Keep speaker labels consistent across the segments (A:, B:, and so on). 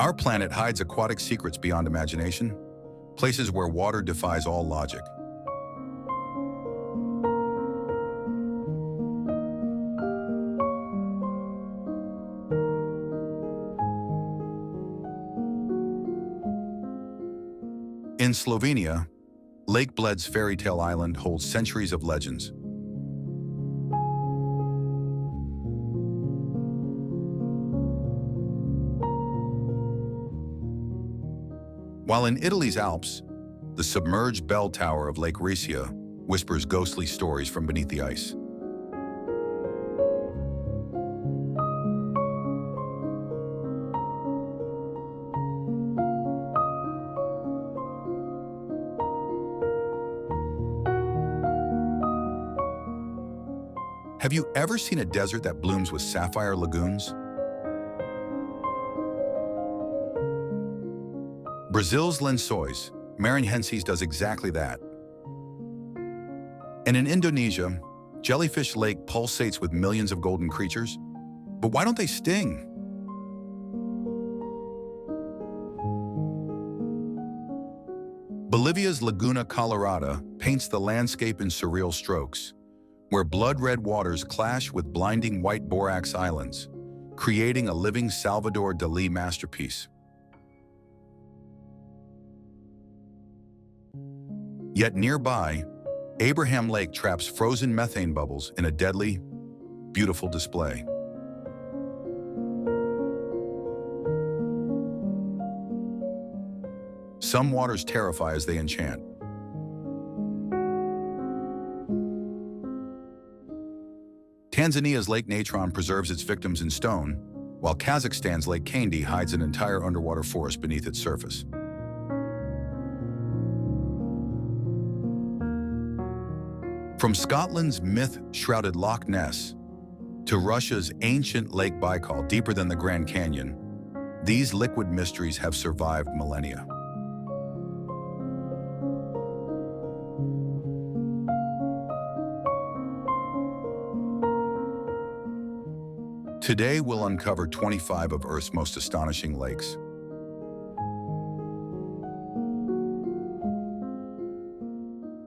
A: Our planet hides aquatic secrets beyond imagination, places where water defies all logic. In Slovenia, Lake Bled's fairy tale island holds centuries of legends. While in Italy's Alps, the submerged bell tower of Lake Resia whispers ghostly stories from beneath the ice. Have you ever seen a desert that blooms with sapphire lagoons? Brazil's Lençóis, Moraine does exactly that. And in Indonesia, Jellyfish Lake pulsates with millions of golden creatures. But why don't they sting? Bolivia's Laguna, Colorada paints the landscape in surreal strokes, where blood-red waters clash with blinding white borax islands, creating a living Salvador Dalí masterpiece. Yet nearby, Abraham Lake traps frozen methane bubbles in a deadly, beautiful display. Some waters terrify as they enchant. Tanzania's Lake Natron preserves its victims in stone, while Kazakhstan's Lake Kaindy hides an entire underwater forest beneath its surface. From Scotland's myth-shrouded Loch Ness to Russia's ancient Lake Baikal deeper than the Grand Canyon, these liquid mysteries have survived millennia. Today, we'll uncover 25 of Earth's most astonishing lakes.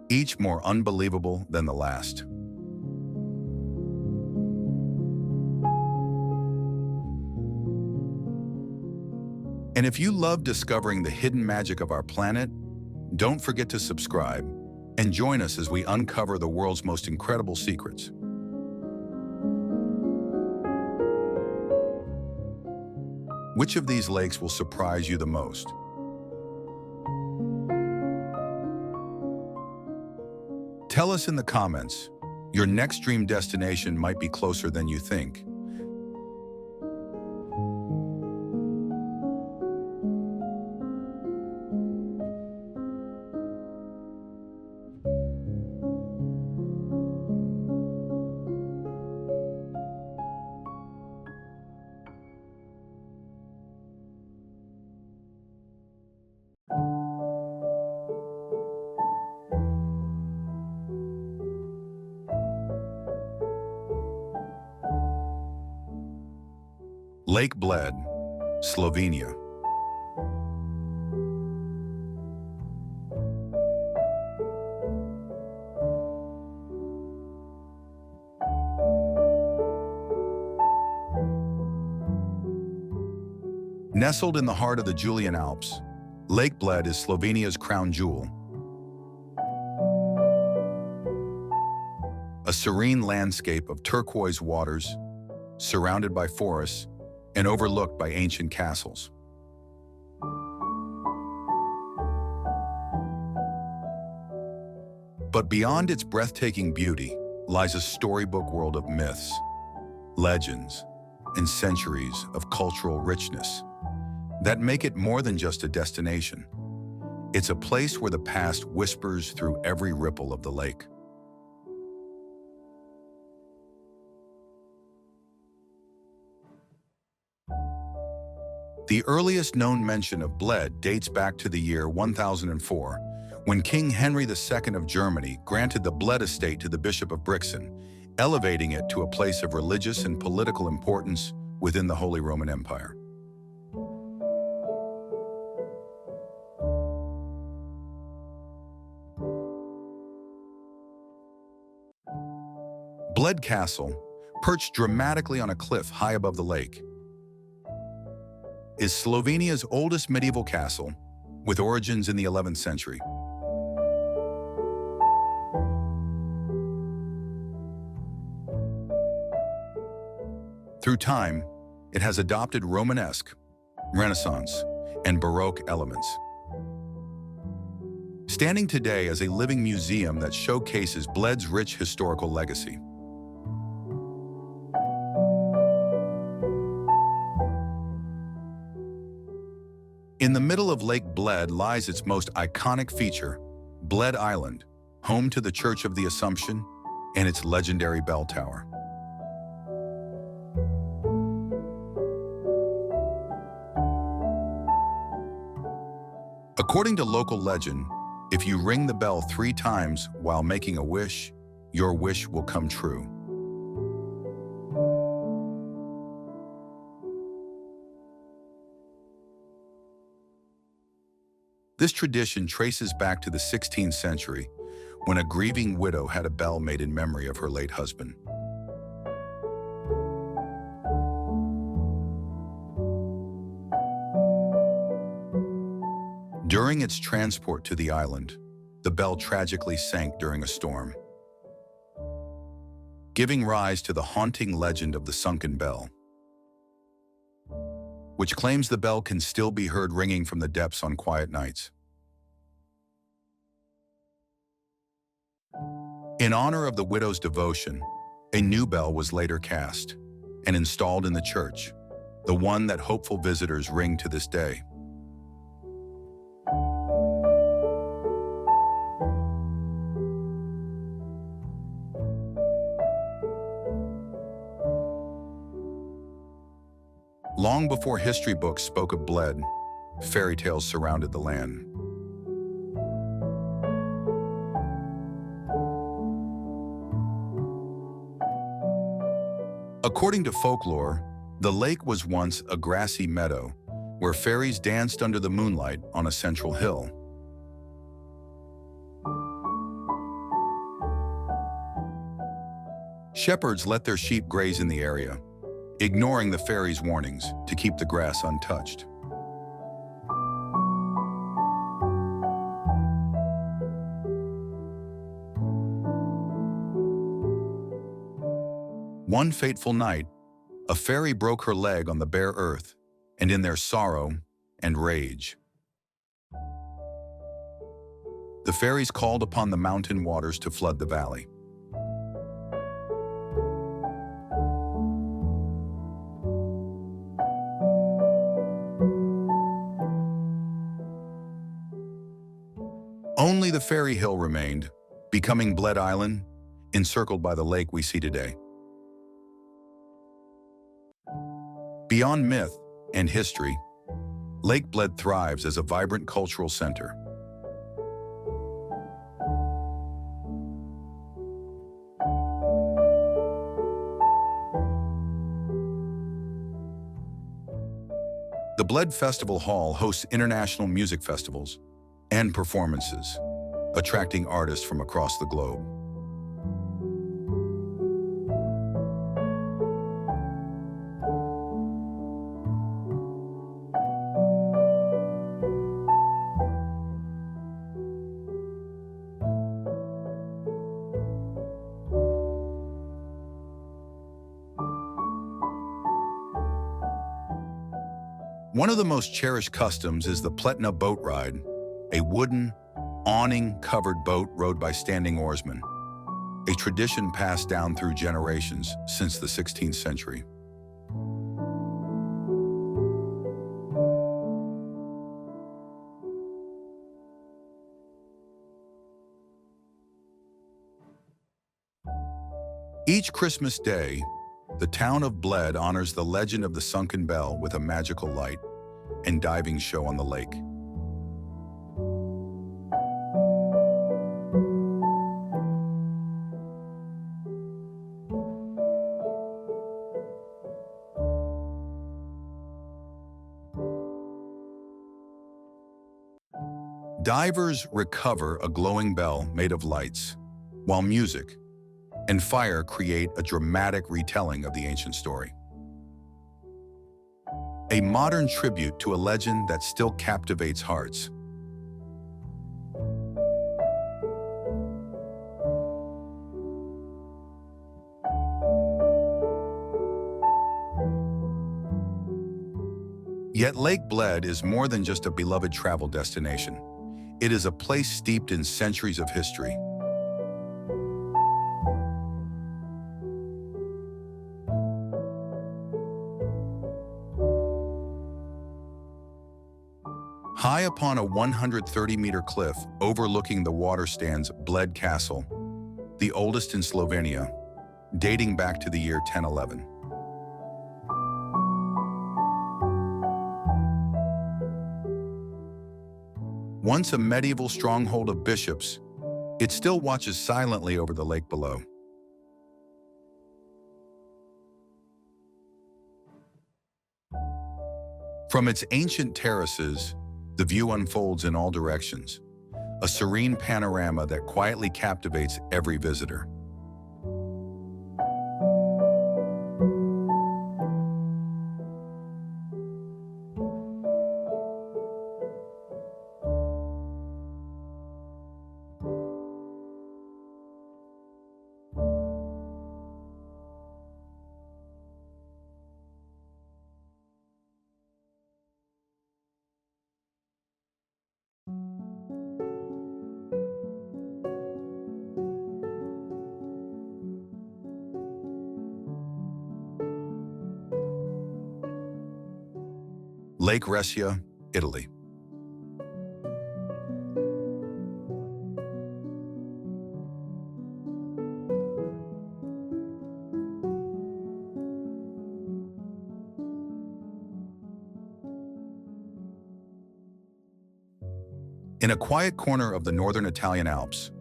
A: Each more unbelievable than the last. And if you love discovering the hidden magic of our planet, don't forget to subscribe and join us as we uncover the world's most incredible secrets. Which of these lakes will surprise you the most? Tell us in the comments. Your next dream destination might be closer than you think. Lake Bled, Slovenia. Nestled in the heart of the Julian Alps, Lake Bled is Slovenia's crown jewel. A serene landscape of turquoise waters, surrounded by forests and overlooked by ancient castles. But beyond its breathtaking beauty lies a storybook world of myths, legends, and centuries of cultural richness that make it more than just a destination. It's a place where the past whispers through every ripple of the lake. The earliest known mention of Bled dates back to the year 1004, when King Henry II of Germany granted the Bled estate to the Bishop of Brixen, elevating it to a place of religious and political importance within the Holy Roman Empire. Bled Castle, perched dramatically on a cliff high above the lake, is Slovenia's oldest medieval castle, with origins in the 11th century. Through time, it has adopted Romanesque, Renaissance, and Baroque elements, standing today as a living museum that showcases Bled's rich historical legacy. In the middle of Lake Bled lies its most iconic feature, Bled Island, home to the Church of the Assumption and its legendary bell tower. According to local legend, if you ring the bell 3 times while making a wish, your wish will come true. This tradition traces back to the 16th century, when a grieving widow had a bell made in memory of her late husband. During its transport to the island, the bell tragically sank during a storm, giving rise to the haunting legend of the sunken bell, which claims the bell can still be heard ringing from the depths on quiet nights. In honor of the widow's devotion, a new bell was later cast and installed in the church, the one that hopeful visitors ring to this day. Long before history books spoke of Bled, fairy tales surrounded the land. According to folklore, the lake was once a grassy meadow where fairies danced under the moonlight on a central hill. Shepherds let their sheep graze in the area, ignoring the fairies' warnings to keep the grass untouched. One fateful night, a fairy broke her leg on the bare earth, and in their sorrow and rage, the fairies called upon the mountain waters to flood the valley. Only the fairy hill remained, becoming Bled Island, encircled by the lake we see today. Beyond myth and history, Lake Bled thrives as a vibrant cultural center. The Bled Festival Hall hosts international music festivals and performances, attracting artists from across the globe. One of the most cherished customs is the Pletna boat ride, a wooden, awning-covered boat rowed by standing oarsmen, a tradition passed down through generations since the 16th century. Each Christmas Day, the town of Bled honors the legend of the sunken bell with a magical light and diving show on the lake. Divers recover a glowing bell made of lights, while music and fire create a dramatic retelling of the ancient story. A modern tribute to a legend that still captivates hearts. Yet Lake Bled is more than just a beloved travel destination. It is a place steeped in centuries of history. High upon a 130-meter cliff overlooking the water stands Bled Castle, the oldest in Slovenia, dating back to the year 1011. Once a medieval stronghold of bishops, it still watches silently over the lake below. From its ancient terraces, the view unfolds in all directions, a serene panorama that quietly captivates every visitor. Lake Resia, Italy. In a quiet corner of the northern Italian Alps,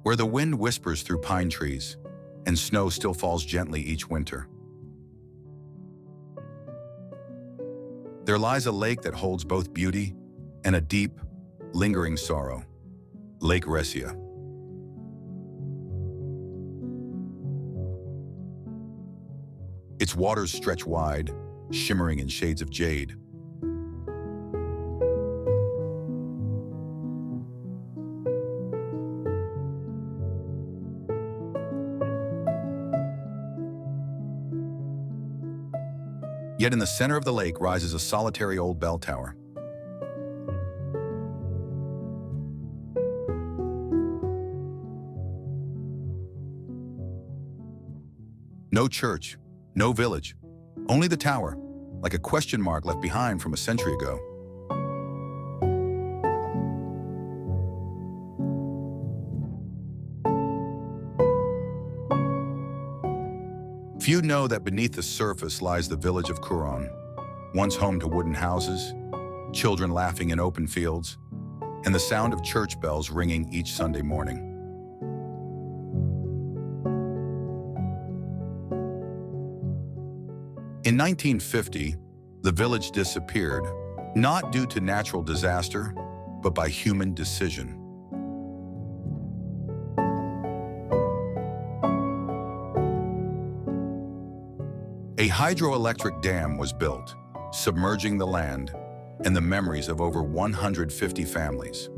A: where the wind whispers through pine trees and snow still falls gently each winter, there lies a lake that holds both beauty and a deep, lingering sorrow, Lake Resia. Its waters stretch wide, shimmering in shades of jade. Yet in the center of the lake rises a solitary old bell tower. No church, no village, only the tower, like a question mark left behind from a century ago. Few know that beneath the surface lies the village of Curon, once home to wooden houses, children laughing in open fields, and the sound of church bells ringing each Sunday morning. In 1950, the village disappeared, not due to natural disaster, but by human decision. A hydroelectric dam was built, submerging the land and the memories of over 150 families.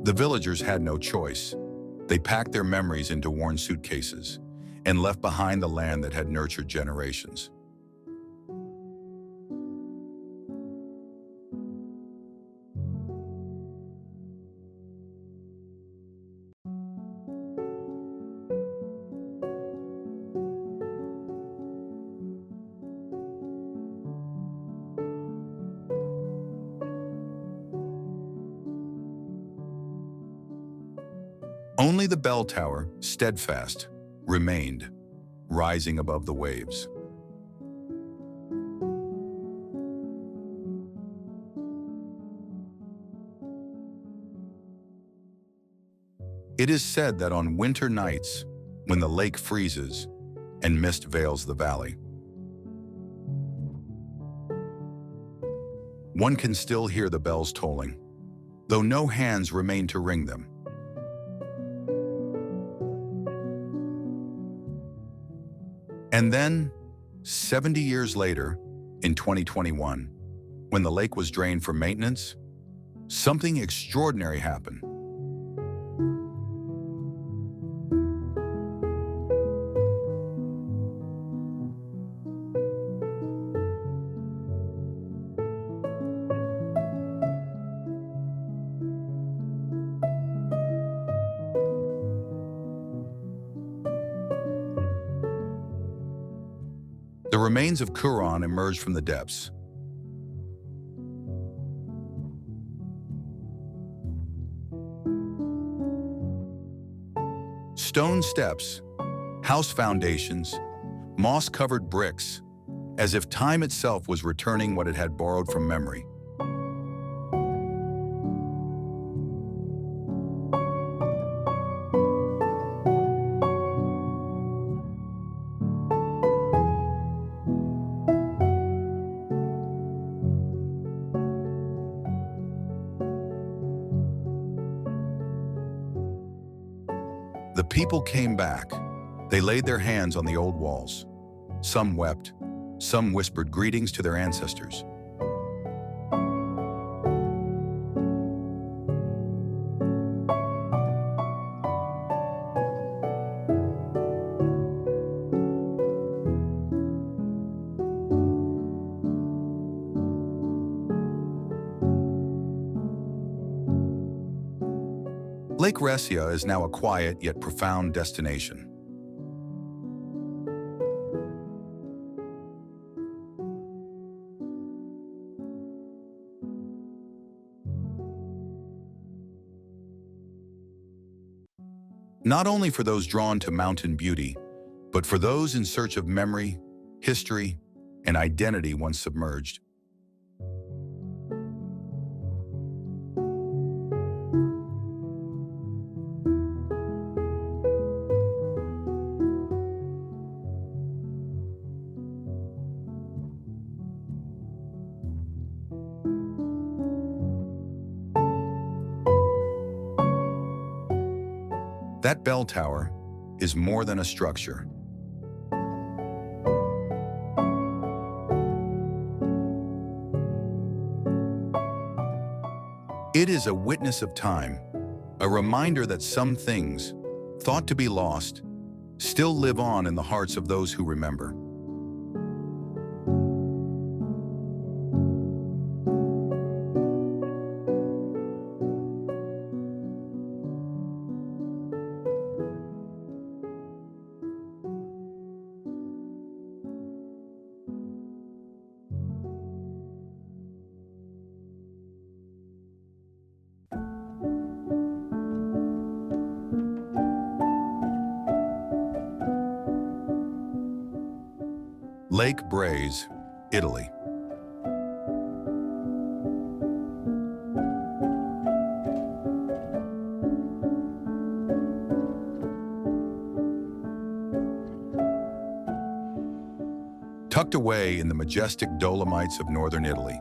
A: The villagers had no choice. They packed their memories into worn suitcases and left behind the land that had nurtured generations. Only the bell tower, steadfast, remained, rising above the waves. It is said that on winter nights, when the lake freezes and mist veils the valley, one can still hear the bells tolling, though no hands remain to ring them. And then, 70 years later, in 2021, when the lake was drained for maintenance, something extraordinary happened. The remains of Kuron emerged from the depths. Stone steps, house foundations, moss-covered bricks, as if time itself was returning what it had borrowed from memory. The people came back. They laid their hands on the old walls. Some wept, some whispered greetings to their ancestors. Lake Resia is now a quiet yet profound destination. Not only for those drawn to mountain beauty, but for those in search of memory, history, and identity once submerged. That bell tower is more than a structure. It is a witness of time, a reminder that some things, thought to be lost, still live on in the hearts of those who remember. Lake Braies, Italy. Tucked away in the majestic Dolomites of northern Italy,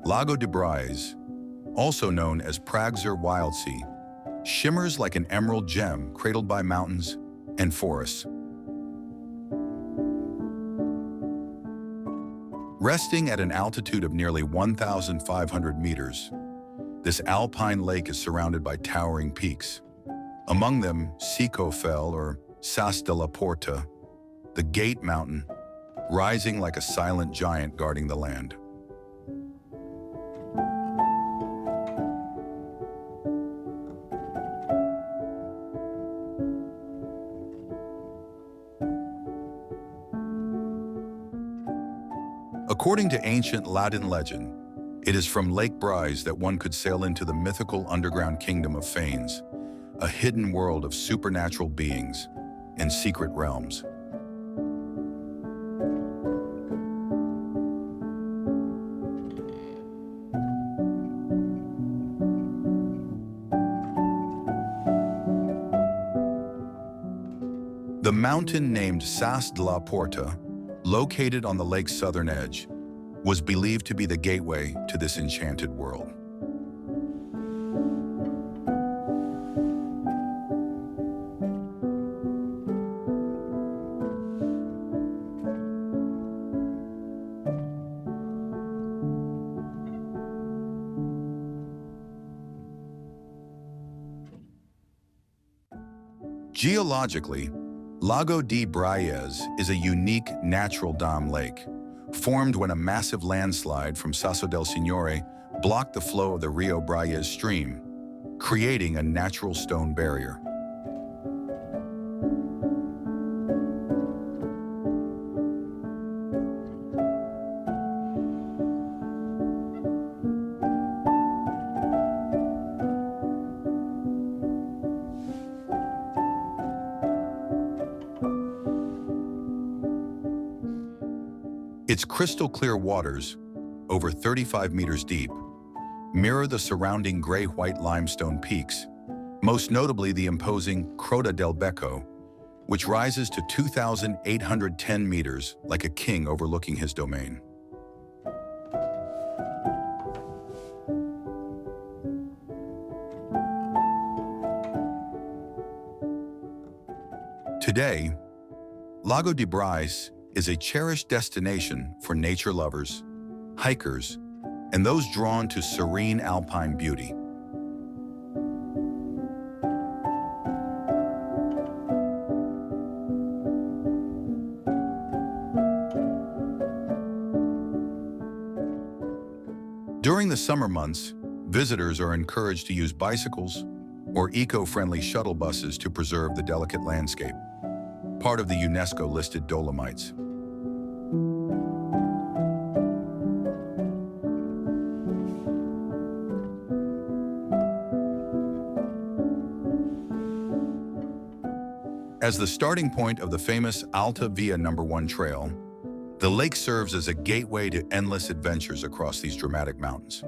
A: Lago di Braies, also known as Prague's Wild Sea, shimmers like an emerald gem cradled by mountains and forests. Resting at an altitude of nearly 1,500 meters, This alpine lake is surrounded by towering peaks. Among them, Sico Fell or Sas de la Porta, the Gate Mountain, rising like a silent giant guarding the land. According to ancient Latin legend, it is from Lake Braies that one could sail into the mythical underground kingdom of Fanes, a hidden world of supernatural beings and secret realms. The mountain named Sas de la Porta, located on the lake's southern edge, was believed to be the gateway to this enchanted world. Geologically, Lago de Braies is a unique natural dam lake, formed when a massive landslide from Sasso del Signore blocked the flow of the Rio Braies stream, creating a natural stone barrier. Its crystal-clear waters, over 35 meters deep, mirror the surrounding gray-white limestone peaks, most notably the imposing Crota del Becco, which rises to 2,810 meters like a king overlooking his domain. Today, Lago de Braies is a cherished destination for nature lovers, hikers, and those drawn to serene alpine beauty. During the summer months, visitors are encouraged to use bicycles or eco-friendly shuttle buses to preserve the delicate landscape, part of the UNESCO-listed Dolomites. As the starting point of the famous Alta Via No. 1 trail, the lake serves as a gateway to endless adventures across these dramatic mountains.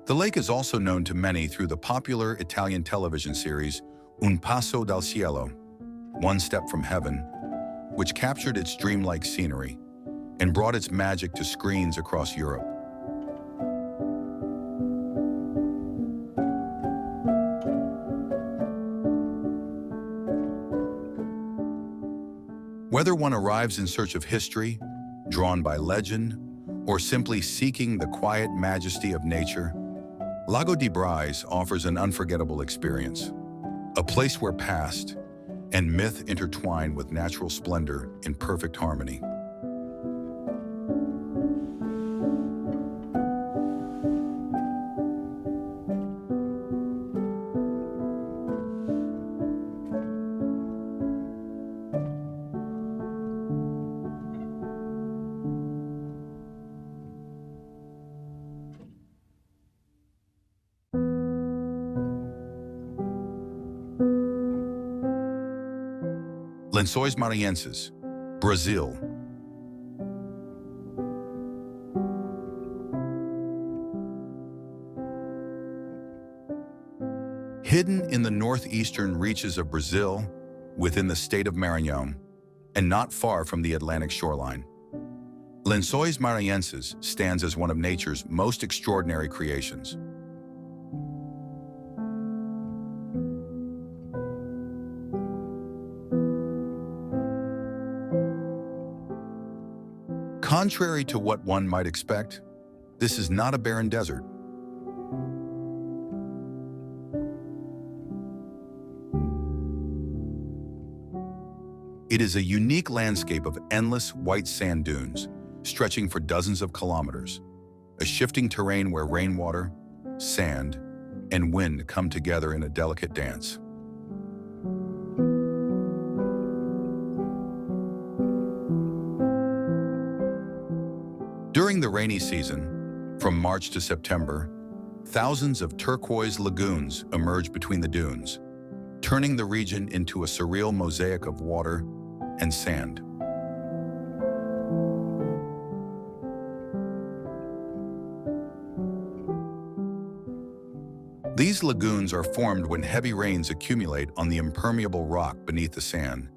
A: The lake is also known to many through the popular Italian television series Un Passo dal Cielo, One Step from Heaven, which captured its dreamlike scenery and brought its magic to screens across Europe. Whether one arrives in search of history, drawn by legend, or simply seeking the quiet majesty of nature, Lago de Braies offers an unforgettable experience, a place where past and myth intertwine with natural splendor in perfect harmony. Lençóis Maranhenses, Brazil. Hidden in the northeastern reaches of Brazil, within the state of Maranhão, and not far from the Atlantic shoreline. Lençóis Maranhenses stands as one of nature's most extraordinary creations. Contrary to what one might expect, this is not a barren desert. It is a unique landscape of endless white sand dunes, stretching for dozens of kilometers, a shifting terrain where rainwater, sand, and wind come together in a delicate dance. During the rainy season, from March to September, thousands of turquoise lagoons emerge between the dunes, turning the region into a surreal mosaic of water and sand. These lagoons are formed when heavy rains accumulate on the impermeable rock beneath the sand,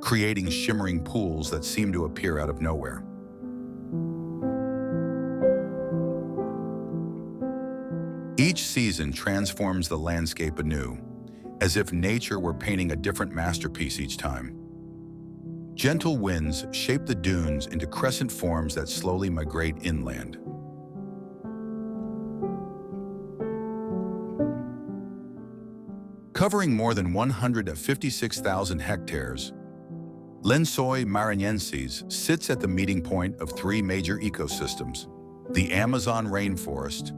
A: creating shimmering pools that seem to appear out of nowhere. Each season transforms the landscape anew, as if nature were painting a different masterpiece each time. Gentle winds shape the dunes into crescent forms that slowly migrate inland. Covering more than 156,000 hectares, Lençóis Maranhenses sits at the meeting point of three major ecosystems: the Amazon rainforest,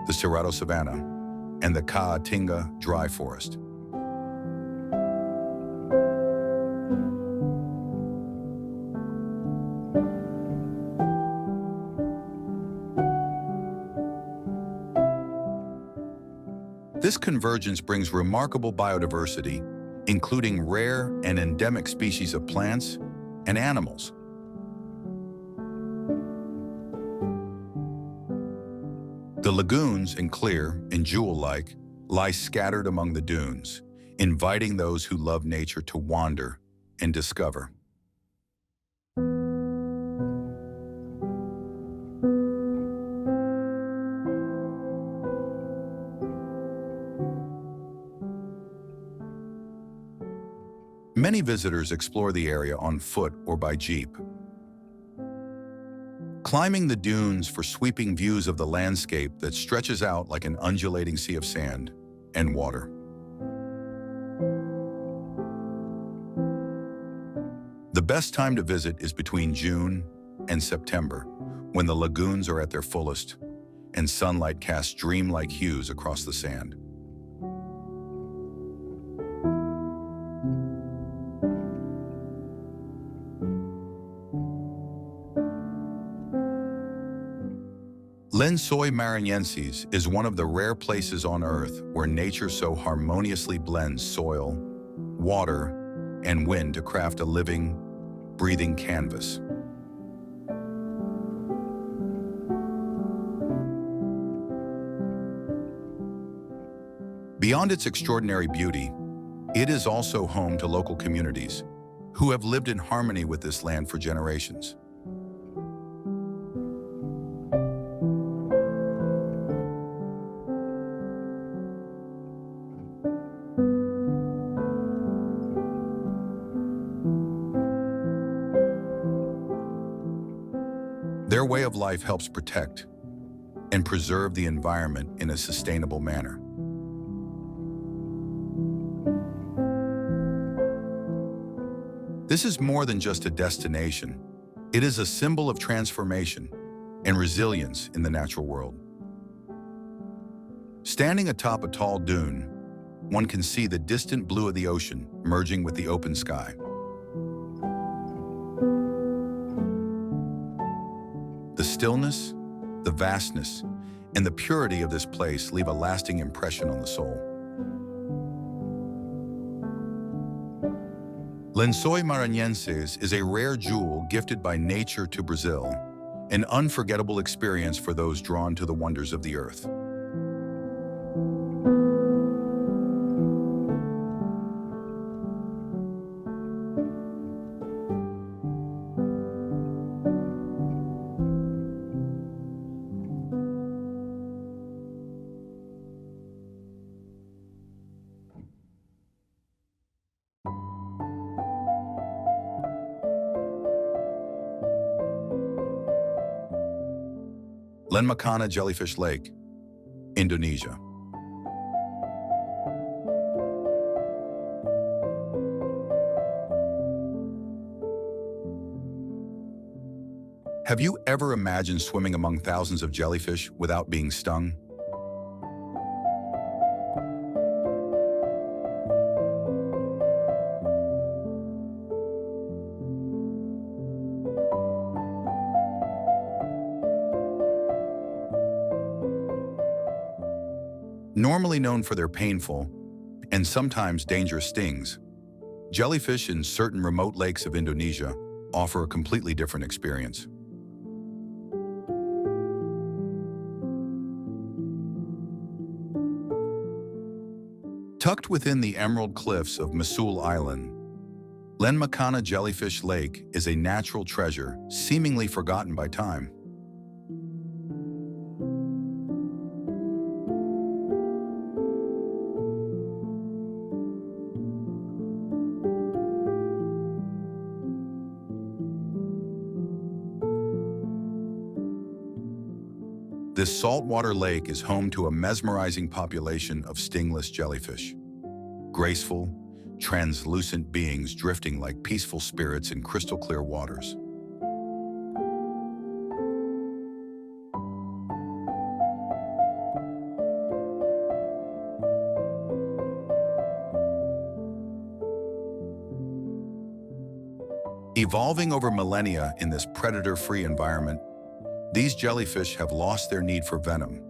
A: the Cerrado savanna, and the Caatinga dry forest. This convergence brings remarkable biodiversity, including rare and endemic species of plants and animals. The lagoons, and clear and jewel-like, lie scattered among the dunes, inviting those who love nature to wander and discover. Many visitors explore the area on foot or by jeep, climbing the dunes for sweeping views of the landscape that stretches out like an undulating sea of sand and water. The best time to visit is between June and September, when the lagoons are at their fullest and sunlight casts dreamlike hues across the sand. Lençóis Maranhenses is one of the rare places on Earth where nature so harmoniously blends soil, water, and wind to craft a living, breathing canvas. Beyond its extraordinary beauty, it is also home to local communities who have lived in harmony with this land for generations. Their way of life helps protect and preserve the environment in a sustainable manner. This is more than just a destination. It is a symbol of transformation and resilience in the natural world. Standing atop a tall dune, one can see the distant blue of the ocean merging with the open sky. The stillness, the vastness, and the purity of this place leave a lasting impression on the soul. Lençóis Maranhenses is a rare jewel gifted by nature to Brazil, an unforgettable experience for those drawn to the wonders of the earth. Lençóis Jellyfish Lake, Indonesia. Have you ever imagined swimming among thousands of jellyfish without being stung? Normally known for their painful and sometimes dangerous stings, jellyfish in certain remote lakes of Indonesia offer a completely different experience. Tucked within the emerald cliffs of Masul Island, Lençóis Jellyfish Lake is a natural treasure seemingly forgotten by time. This saltwater lake is home to a mesmerizing population of stingless jellyfish. Graceful, translucent beings drifting like peaceful spirits in crystal-clear waters. Evolving over millennia in this predator-free environment, these jellyfish have lost their need for venom,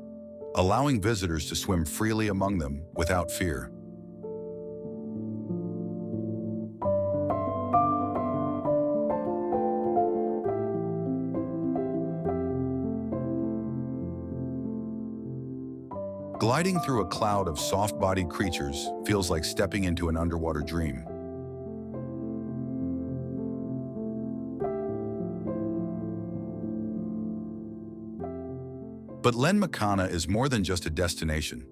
A: allowing visitors to swim freely among them without fear. Gliding through a cloud of soft-bodied creatures feels like stepping into an underwater dream. But Lençóis is more than just a destination.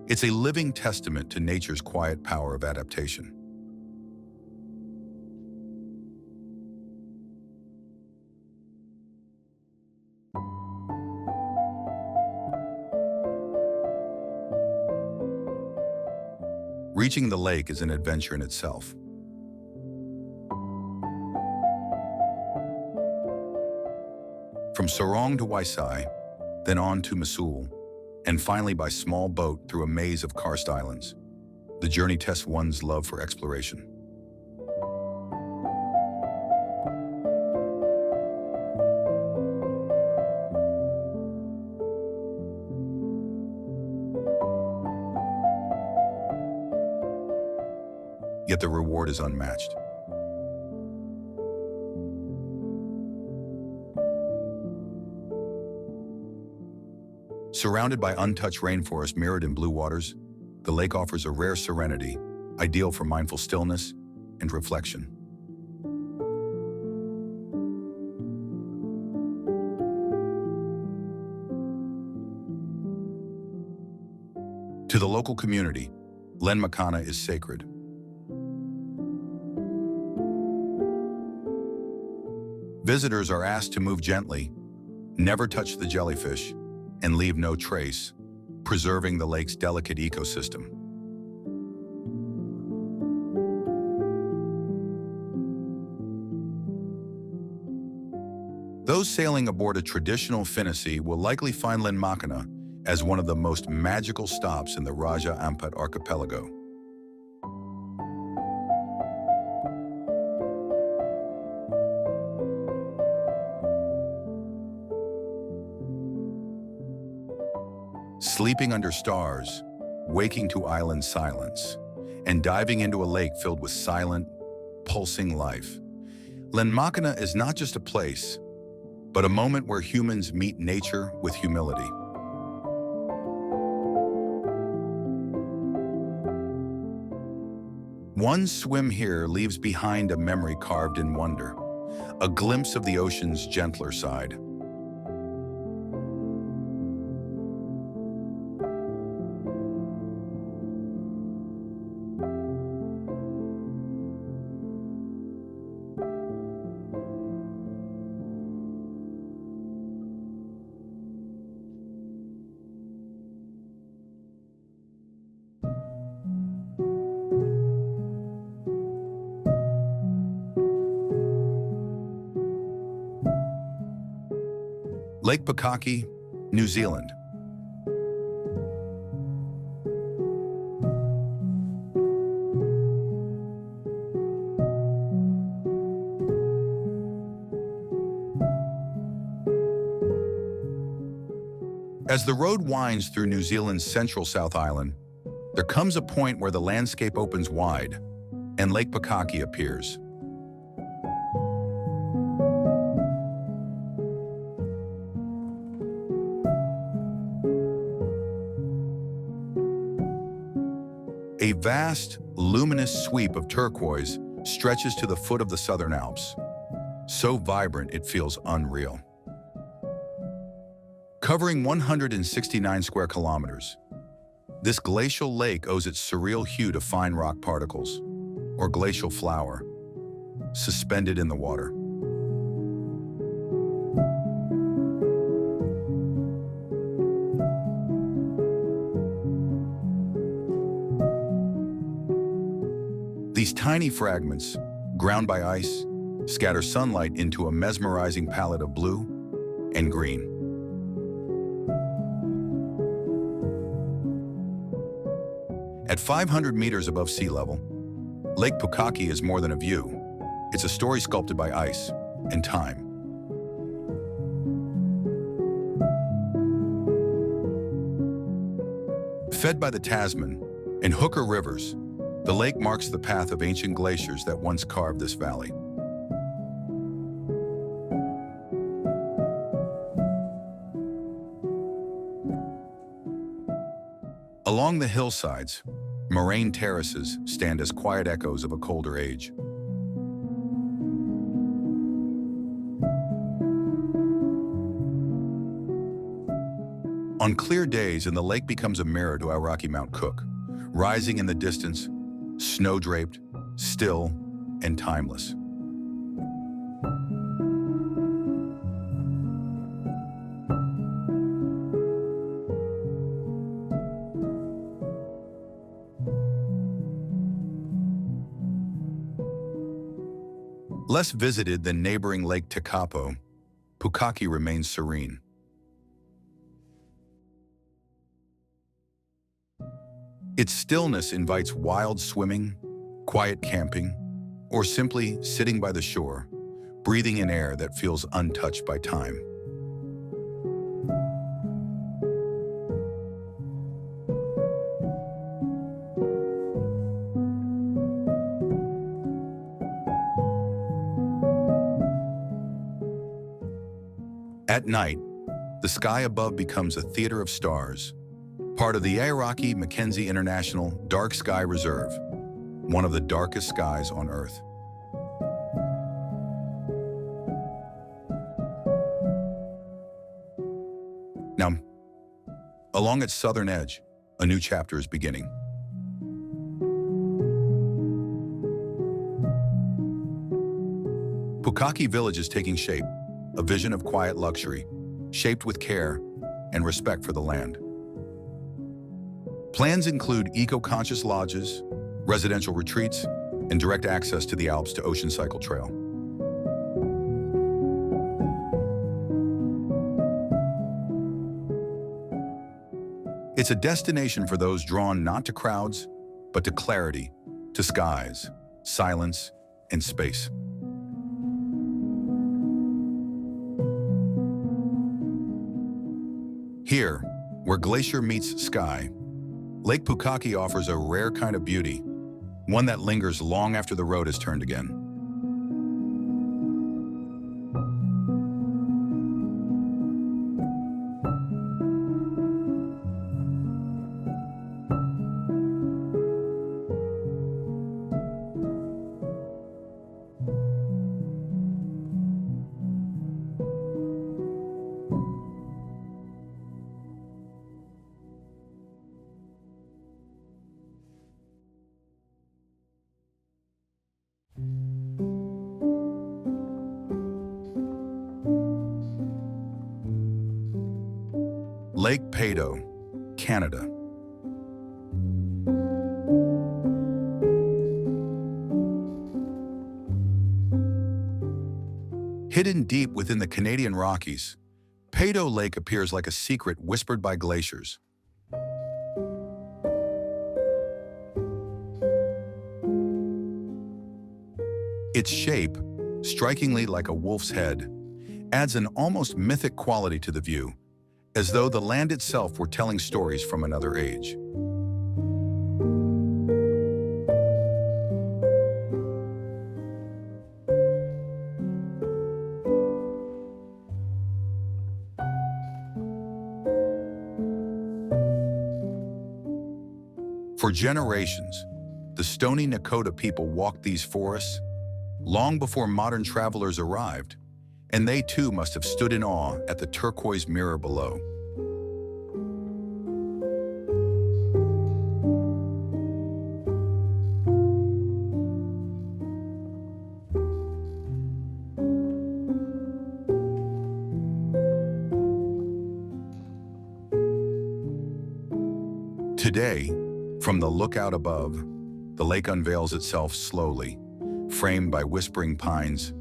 A: It's a living testament to nature's quiet power of adaptation. Reaching the lake is an adventure in itself. From Sorong to Waisai, then on to Masul, and finally by small boat through a maze of karst islands. The journey tests one's love for exploration. Yet the reward is unmatched. Surrounded by untouched rainforest mirrored in blue waters, the lake offers a rare serenity, ideal for mindful stillness and reflection. To the local community, Lençóis is sacred. Visitors are asked to move gently, never touch the jellyfish, and leave no trace, preserving the lake's delicate ecosystem. Those sailing aboard a traditional finnecy will likely find Lençóis as one of the most magical stops in the Raja Ampat archipelago. Sleeping under stars, waking to island silence, and diving into a lake filled with silent, pulsing life. Lençóis is not just a place, but a moment where humans meet nature with humility. One swim here leaves behind a memory carved in wonder, a glimpse of the ocean's gentler side. Lake Pukaki, New Zealand. As the road winds through New Zealand's central South Island, there comes a point where the landscape opens wide and Lake Pukaki appears. A vast, luminous sweep of turquoise stretches to the foot of the Southern Alps, so vibrant it feels unreal. Covering 169 square kilometers, this glacial lake owes its surreal hue to fine rock particles, or glacial flour, suspended in the water. These tiny fragments, ground by ice, scatter sunlight into a mesmerizing palette of blue and green. At 500 meters above sea level, Lake Pukaki is more than a view. It's a story sculpted by ice and time. Fed by the Tasman and Hooker rivers, the lake marks the path of ancient glaciers that once carved this valley. Along the hillsides, moraine terraces stand as quiet echoes of a colder age. On clear days, the lake becomes a mirror to our Rocky Mount Cook, rising in the distance, snow-draped, still, and timeless. Less visited than neighboring Lake Tekapo, Pukaki remains serene. Its stillness invites wild swimming, quiet camping, or simply sitting by the shore, breathing in air that feels untouched by time. At night, the sky above becomes a theater of stars, part of the Aoraki Mackenzie International Dark Sky Reserve, one of the darkest skies on Earth. Now, along its southern edge, a new chapter is beginning. Pukaki Village is taking shape, a vision of quiet luxury, shaped with care and respect for the land. Plans include eco-conscious lodges, residential retreats, and direct access to the Alps to Ocean Cycle Trail. It's a destination for those drawn not to crowds, but to clarity, to skies, silence, and space. Here, where glacier meets sky, Lake Pukaki offers a rare kind of beauty, one that lingers long after the road has turned again. Lake Peyto, Canada. Hidden deep within the Canadian Rockies, Peyto Lake appears like a secret whispered by glaciers. Its shape, strikingly like a wolf's head, adds an almost mythic quality to the view, as though the land itself were telling stories from another age. For generations, the Stony Nakota people walked these forests long before modern travelers arrived, and they too must have stood in awe at the turquoise mirror below. Today, from the lookout above, the lake unveils itself slowly, framed by whispering pines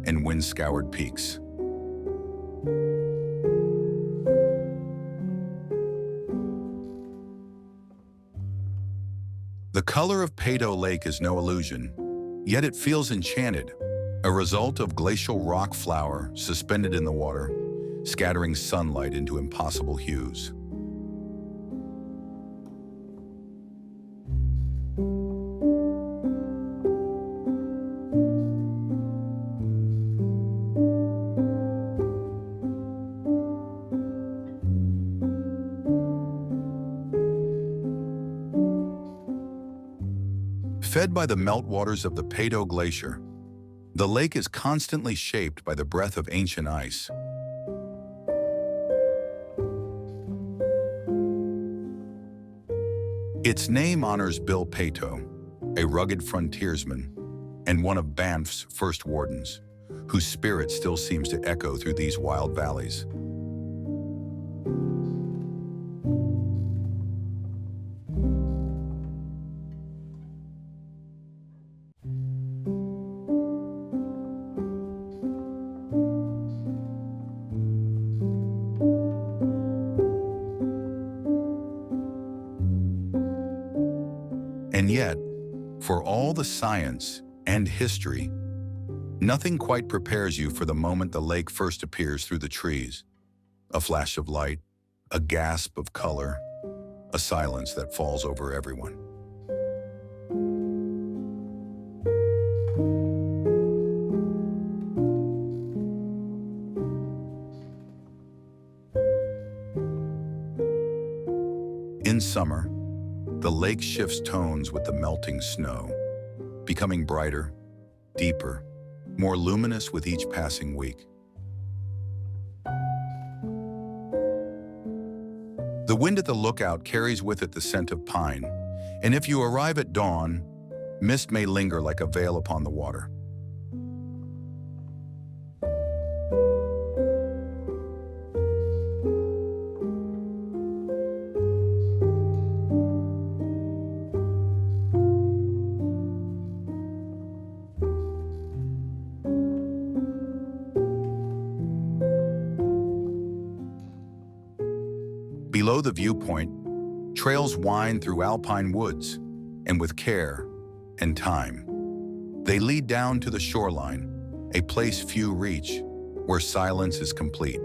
A: and wind-scoured peaks. The color of Peyto Lake is no illusion, yet it feels enchanted, a result of glacial rock flour suspended in the water, scattering sunlight into impossible hues. Fed by the meltwaters of the Peyto Glacier, the lake is constantly shaped by the breath of ancient ice. Its name honors Bill Peyto, a rugged frontiersman and one of Banff's first wardens, whose spirit still seems to echo through these wild valleys. And yet, for all the science and history, nothing quite prepares you for the moment the lake first appears through the trees. A flash of light, a gasp of color, a silence that falls over everyone. In summer, the lake shifts tones with the melting snow, becoming brighter, deeper, more luminous with each passing week. The wind at the lookout carries with it the scent of pine, and if you arrive at dawn, mist may linger like a veil upon the water. Below the viewpoint, trails wind through alpine woods, and with care and time, they lead down to the shoreline, a place few reach, where silence is complete.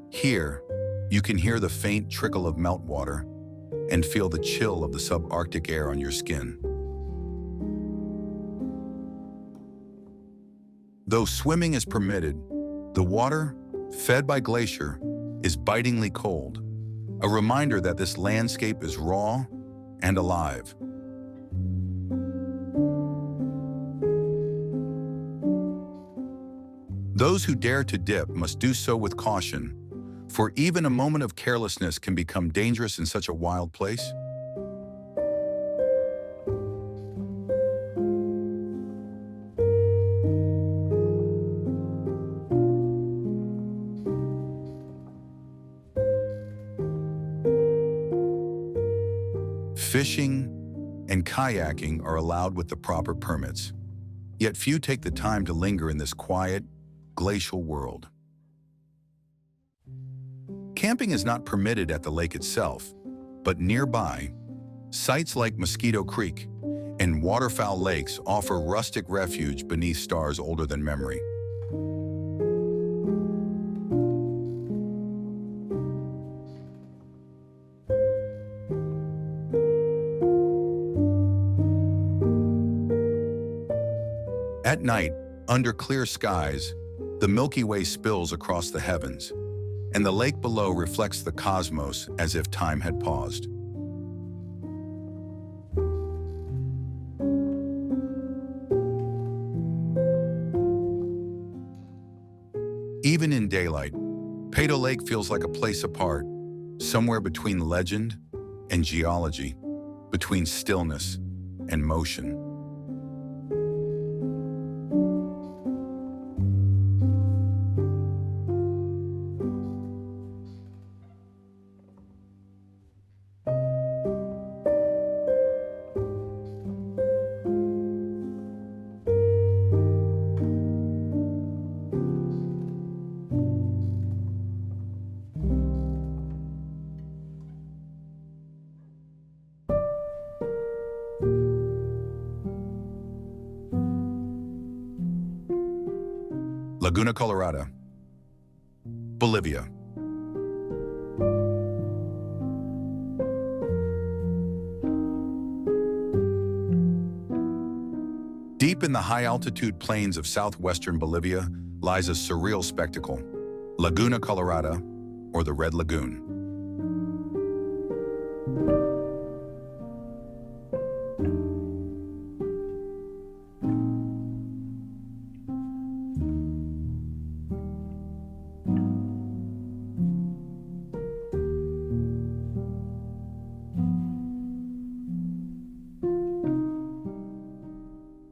A: Here, you can hear the faint trickle of meltwater and feel the chill of the subarctic air on your skin. Though swimming is permitted, the water, fed by glacier, is bitingly cold, a reminder that this landscape is raw and alive. Those who dare to dip must do so with caution, for even a moment of carelessness can become dangerous in such a wild place. Fishing and kayaking are allowed with the proper permits. Yet few take the time to linger in this quiet, glacial world. Camping is not permitted at the lake itself, but nearby, sites like Mosquito Creek and Waterfowl Lakes offer rustic refuge beneath stars older than memory. At night, under clear skies, the Milky Way spills across the heavens, and the lake below reflects the cosmos as if time had paused. Even in daylight, Peyto Lake feels like a place apart, somewhere between legend and geology, between stillness and motion. Laguna, Colorada, Bolivia. Deep in the high-altitude plains of southwestern Bolivia lies a surreal spectacle, Laguna, Colorada, or the Red Lagoon.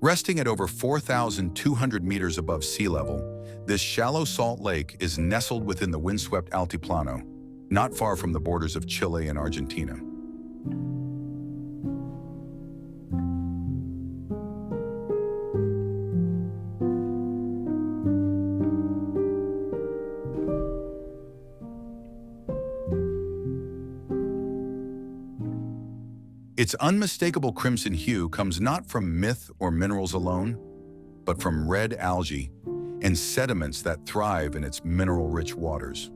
A: Resting at over 4,200 meters above sea level, this shallow salt lake is nestled within the windswept Altiplano, not far from the borders of Chile and Argentina. Its unmistakable crimson hue comes not from myth or minerals alone, but from red algae and sediments that thrive in its mineral-rich waters.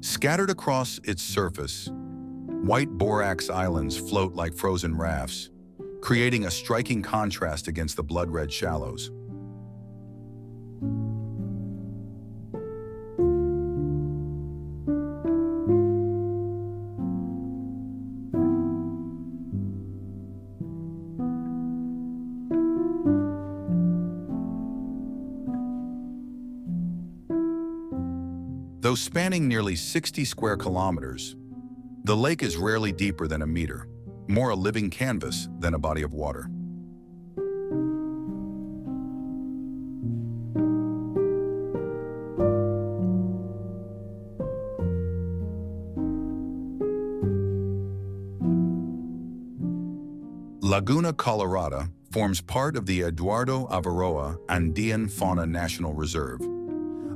A: Scattered across its surface, white borax islands float like frozen rafts, creating a striking contrast against the blood-red shallows. Though spanning nearly 60 square kilometers, the lake is rarely deeper than a meter, more a living canvas than a body of water. Laguna, Colorada forms part of the Eduardo Avaroa Andean Fauna National Reserve,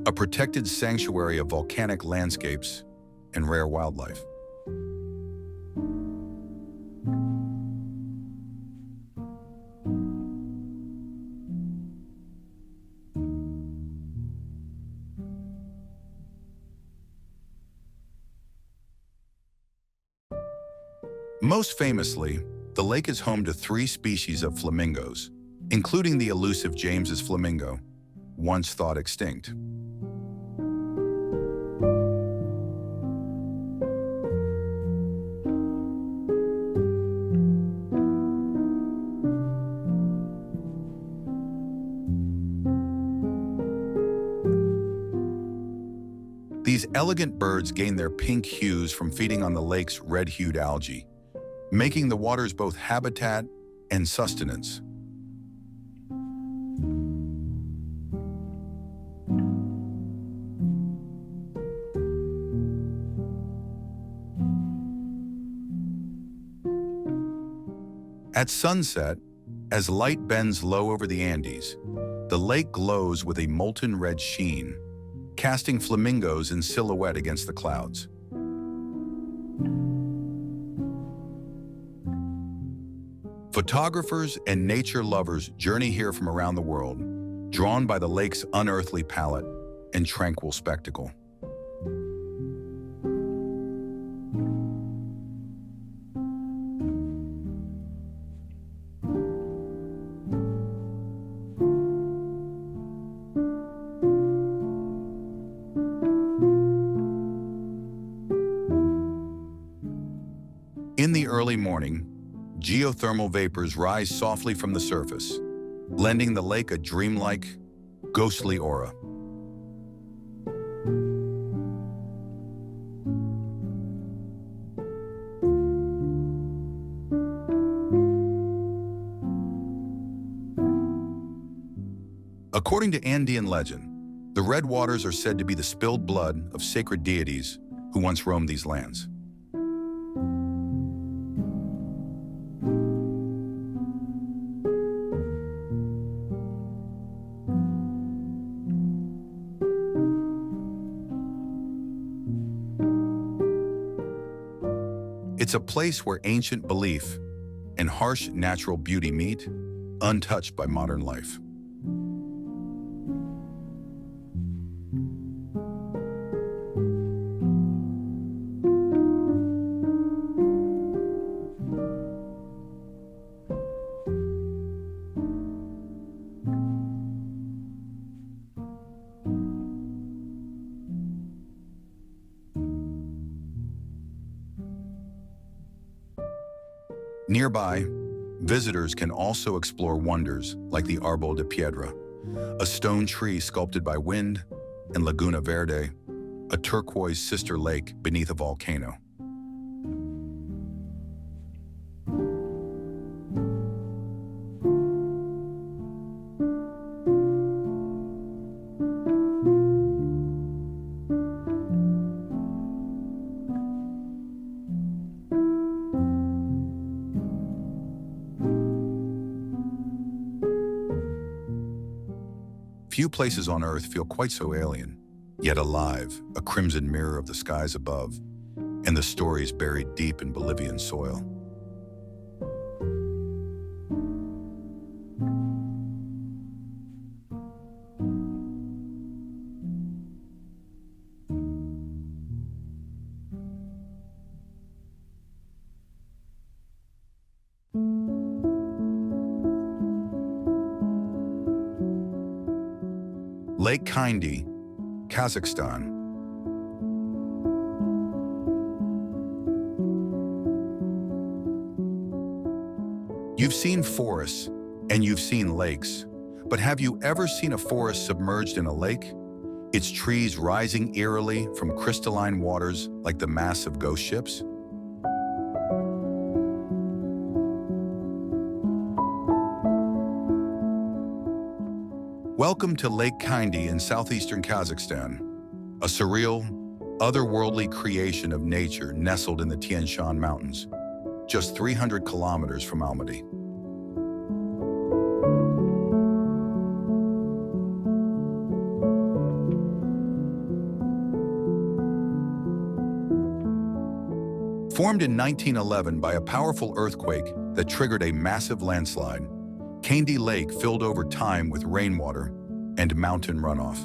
A: a protected sanctuary of volcanic landscapes and rare wildlife. Most famously, the lake is home to 3 species of flamingos, including the elusive James's flamingo, once thought extinct. These elegant birds gain their pink hues from feeding on the lake's red-hued algae, making the waters both habitat and sustenance. At sunset, as light bends low over the Andes, the lake glows with a molten red sheen, casting flamingos in silhouette against the clouds. Photographers and nature lovers journey here from around the world, drawn by the lake's unearthly palette and tranquil spectacle. In the early morning, geothermal vapors rise softly from the surface, lending the lake a dreamlike, ghostly aura. According to Andean legend, the red waters are said to be the spilled blood of sacred deities who once roamed these lands. It's a place where ancient belief and harsh natural beauty meet, untouched by modern life. Nearby, visitors can also explore wonders like the Árbol de Piedra, a stone tree sculpted by wind, and Laguna Verde, a turquoise sister lake beneath a volcano. Few places on Earth feel quite so alien, yet alive, a crimson mirror of the skies above, and the stories buried deep in Bolivian soil. Lake Kaindy, Kazakhstan. You've seen forests and you've seen lakes, but have you ever seen a forest submerged in a lake? Its trees rising eerily from crystalline waters like the masts of ghost ships? Welcome to Lake Kaindy in southeastern Kazakhstan, a surreal, otherworldly creation of nature nestled in the Tian Shan Mountains, just 300 kilometers from Almaty. Formed in 1911 by a powerful earthquake that triggered a massive landslide, Kaindy Lake filled over time with rainwater and mountain runoff.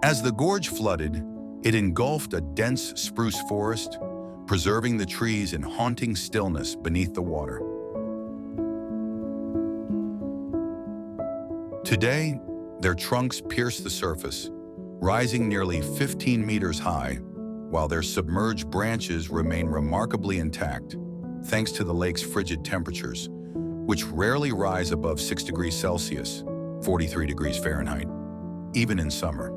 A: As the gorge flooded, it engulfed a dense spruce forest, preserving the trees in haunting stillness beneath the water. Today, their trunks pierce the surface, rising nearly 15 meters high, while their submerged branches remain remarkably intact, thanks to the lake's frigid temperatures, which rarely rise above 6 degrees Celsius, 43 degrees Fahrenheit, even in summer.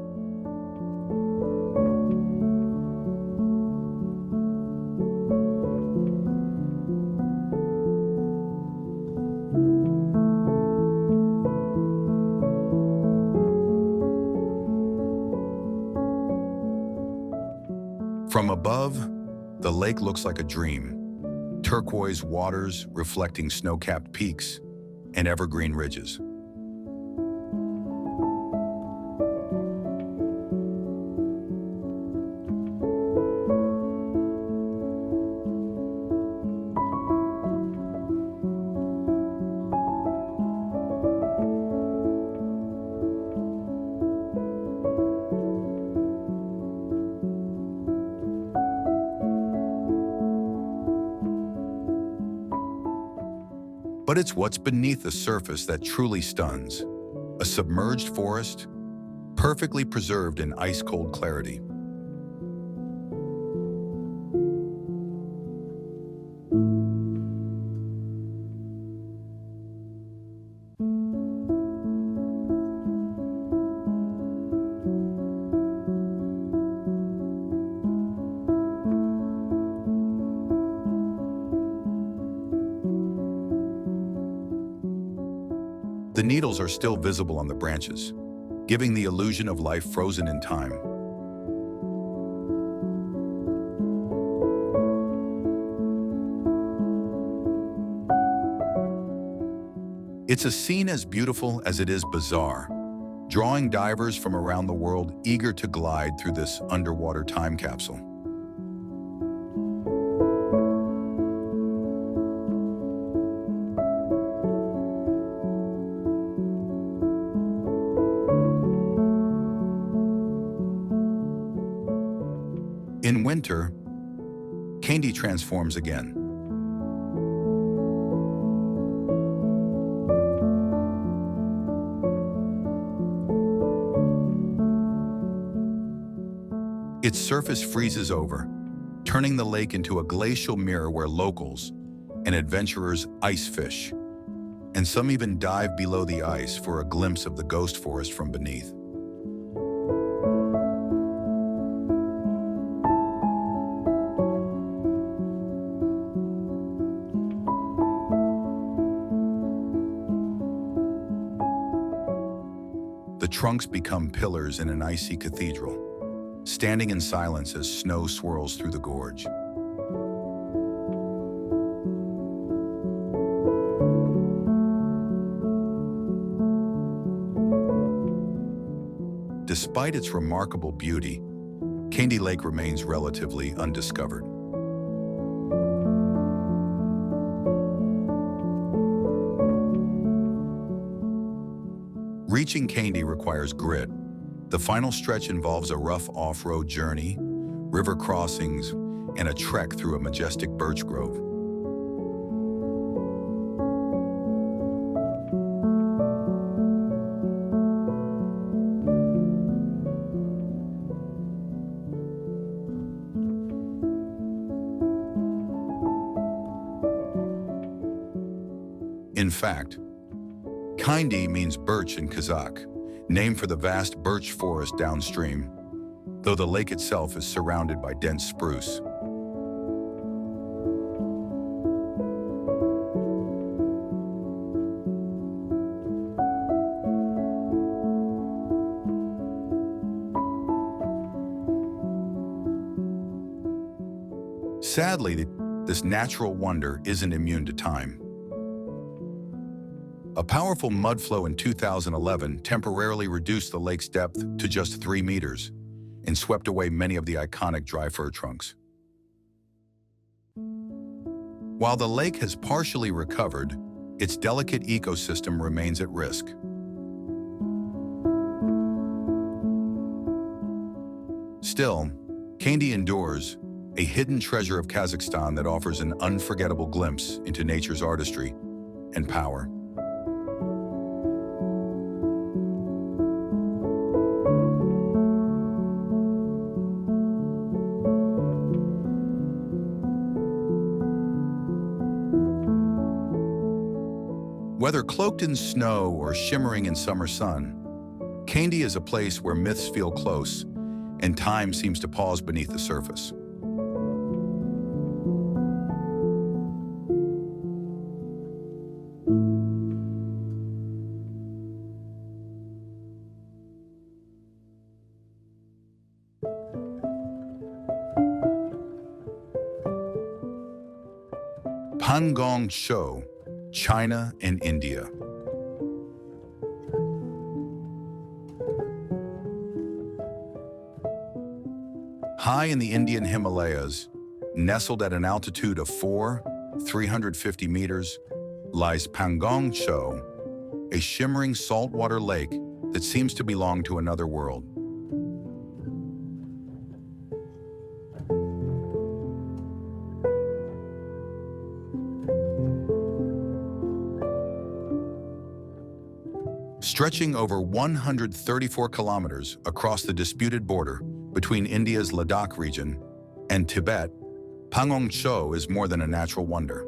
A: From above, the lake looks like a dream. Turquoise waters reflecting snow-capped peaks and evergreen ridges. But it's what's beneath the surface that truly stuns. A submerged forest, perfectly preserved in ice-cold clarity. The needles are still visible on the branches, giving the illusion of life frozen in time. It's a scene as beautiful as it is bizarre, drawing divers from around the world eager to glide through this underwater time capsule. In winter, Kaindy transforms again. Its surface freezes over, turning the lake into a glacial mirror where locals and adventurers ice fish, and some even dive below the ice for a glimpse of the ghost forest from beneath. The trunks become pillars in an icy cathedral, standing in silence as snow swirls through the gorge. Despite its remarkable beauty, Kaindy Lake remains relatively undiscovered. Reaching Kaindy requires grit. The final stretch involves a rough off-road journey, river crossings, and a trek through a majestic birch grove. In fact, Kaindy means birch in Kazakh, named for the vast birch forest downstream, though the lake itself is surrounded by dense spruce. Sadly, this natural wonder isn't immune to time. A powerful mud flow in 2011 temporarily reduced the lake's depth to just 3 meters and swept away many of the iconic dry fir trunks. While the lake has partially recovered, its delicate ecosystem remains at risk. Still, Kaindy endures, a hidden treasure of Kazakhstan that offers an unforgettable glimpse into nature's artistry and power. Whether cloaked in snow or shimmering in summer sun, Kaindy is a place where myths feel close and time seems to pause beneath the surface. Pangong Show, China and India. High in the Indian Himalayas, nestled at an altitude of 350 meters, lies Pangong Show, a shimmering saltwater lake that seems to belong to another world. Stretching over 134 kilometers across the disputed border between India's Ladakh region and Tibet, Pangong Show is more than a natural wonder.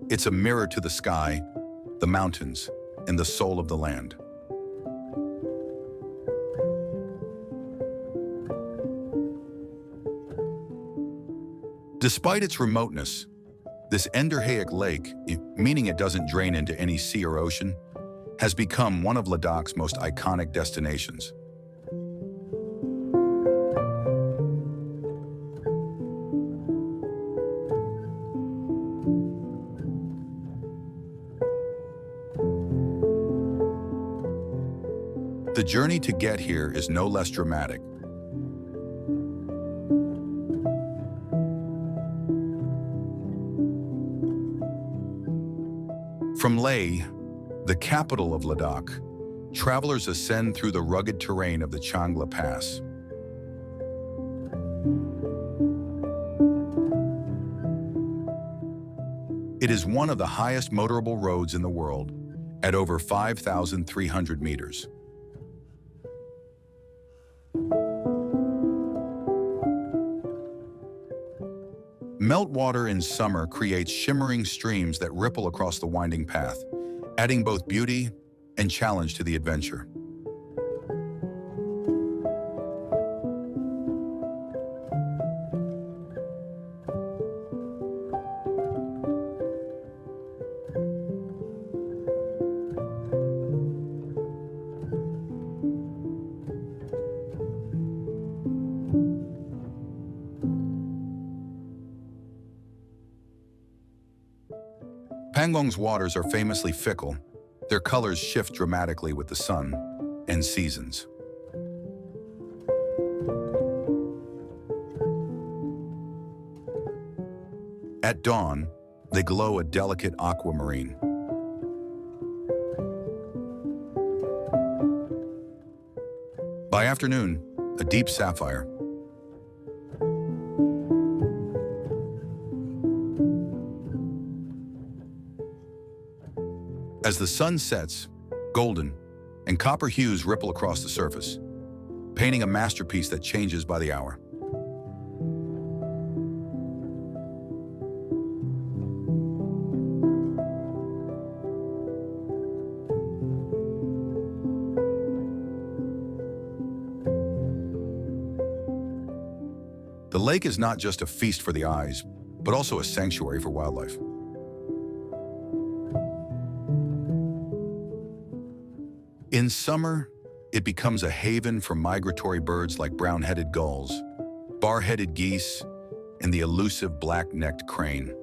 A: It's a mirror to the sky, the mountains, and the soul of the land. Despite its remoteness, this endorheic lake, meaning it doesn't drain into any sea or ocean, has become one of Ladakh's most iconic destinations. The journey to get here is no less dramatic. From Leh, the capital of Ladakh, travelers ascend through the rugged terrain of the Changla Pass. It is one of the highest motorable roads in the world, at over 5,300 meters. Meltwater in summer creates shimmering streams that ripple across the winding path, adding both beauty and challenge to the adventure. Pangong's waters are famously fickle. Their colors shift dramatically with the sun and seasons. At dawn, they glow a delicate aquamarine. By afternoon, a deep sapphire. As the sun sets, golden and copper hues ripple across the surface, painting a masterpiece that changes by the hour. The lake is not just a feast for the eyes, but also a sanctuary for wildlife. In summer, it becomes a haven for migratory birds like brown-headed gulls, bar-headed geese, and the elusive black-necked crane.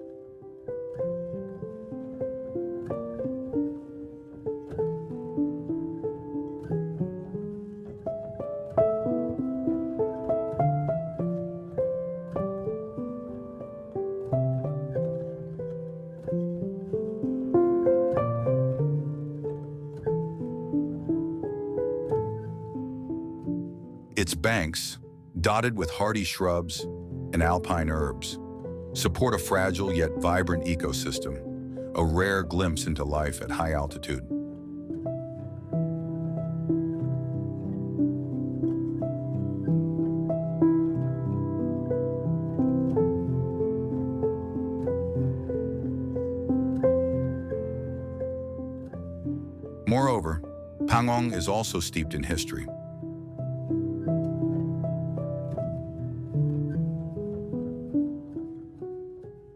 A: Its banks, dotted with hardy shrubs and alpine herbs, support a fragile yet vibrant ecosystem, a rare glimpse into life at high altitude. Moreover, Pangong is also steeped in history.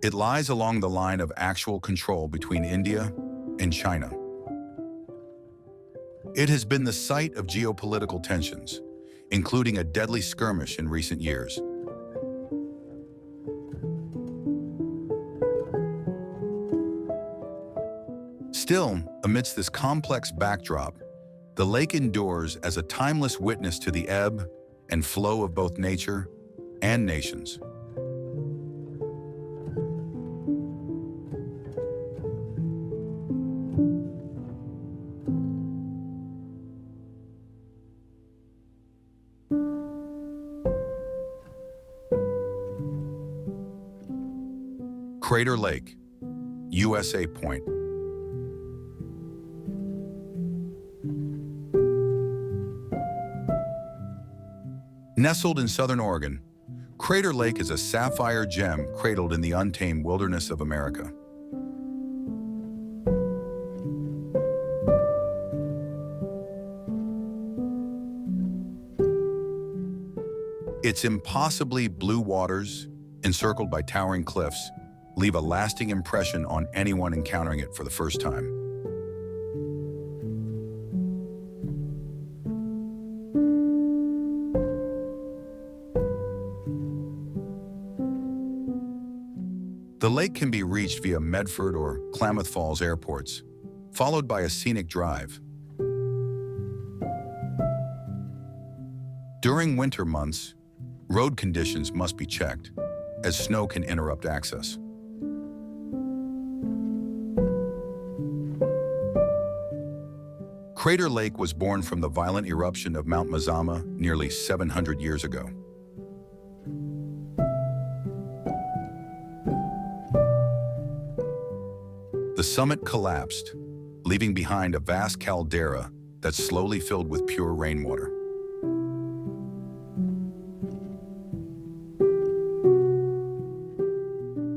A: It lies along the line of actual control between India and China. It has been the site of geopolitical tensions, including a deadly skirmish in recent years. Still, amidst this complex backdrop, the lake endures as a timeless witness to the ebb and flow of both nature and nations. Crater Lake, USA Point. Nestled in southern Oregon, Crater Lake is a sapphire gem cradled in the untamed wilderness of America. Its impossibly blue waters, encircled by towering cliffs, leave a lasting impression on anyone encountering it for the first time. The lake can be reached via Medford or Klamath Falls airports, followed by a scenic drive. During winter months, road conditions must be checked, as snow can interrupt access. Crater Lake was born from the violent eruption of Mount Mazama nearly 700 years ago. The summit collapsed, leaving behind a vast caldera that slowly filled with pure rainwater.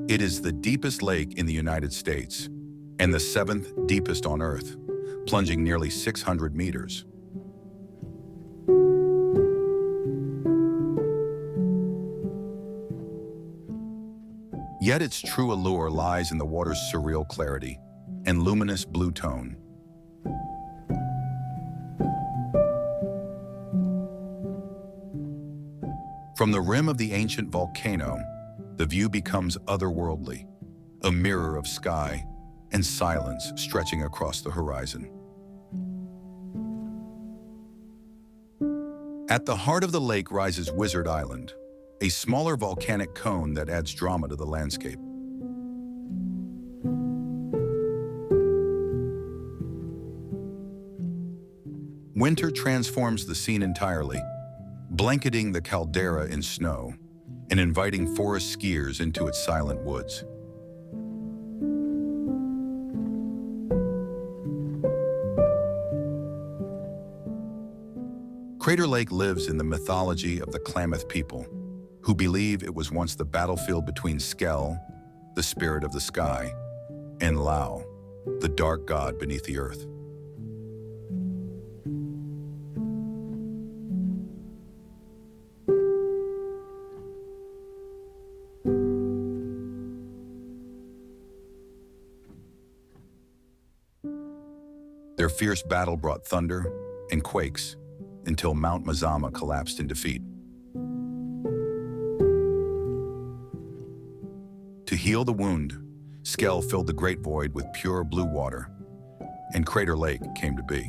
A: It is the deepest lake in the United States and the seventh deepest on Earth, plunging nearly 600 meters. Yet its true allure lies in the water's surreal clarity and luminous blue tone. From the rim of the ancient volcano, the view becomes otherworldly, a mirror of sky and silence stretching across the horizon. At the heart of the lake rises Wizard Island, a smaller volcanic cone that adds drama to the landscape. Winter transforms the scene entirely, blanketing the caldera in snow and inviting forest skiers into its silent woods. Crater Lake lives in the mythology of the Klamath people, who believe it was once the battlefield between Skell, the spirit of the sky, and Lau, the dark god beneath the earth. Their fierce battle brought thunder and quakes until Mount Mazama collapsed in defeat. To heal the wound, Skell filled the great void with pure blue water, and Crater Lake came to be.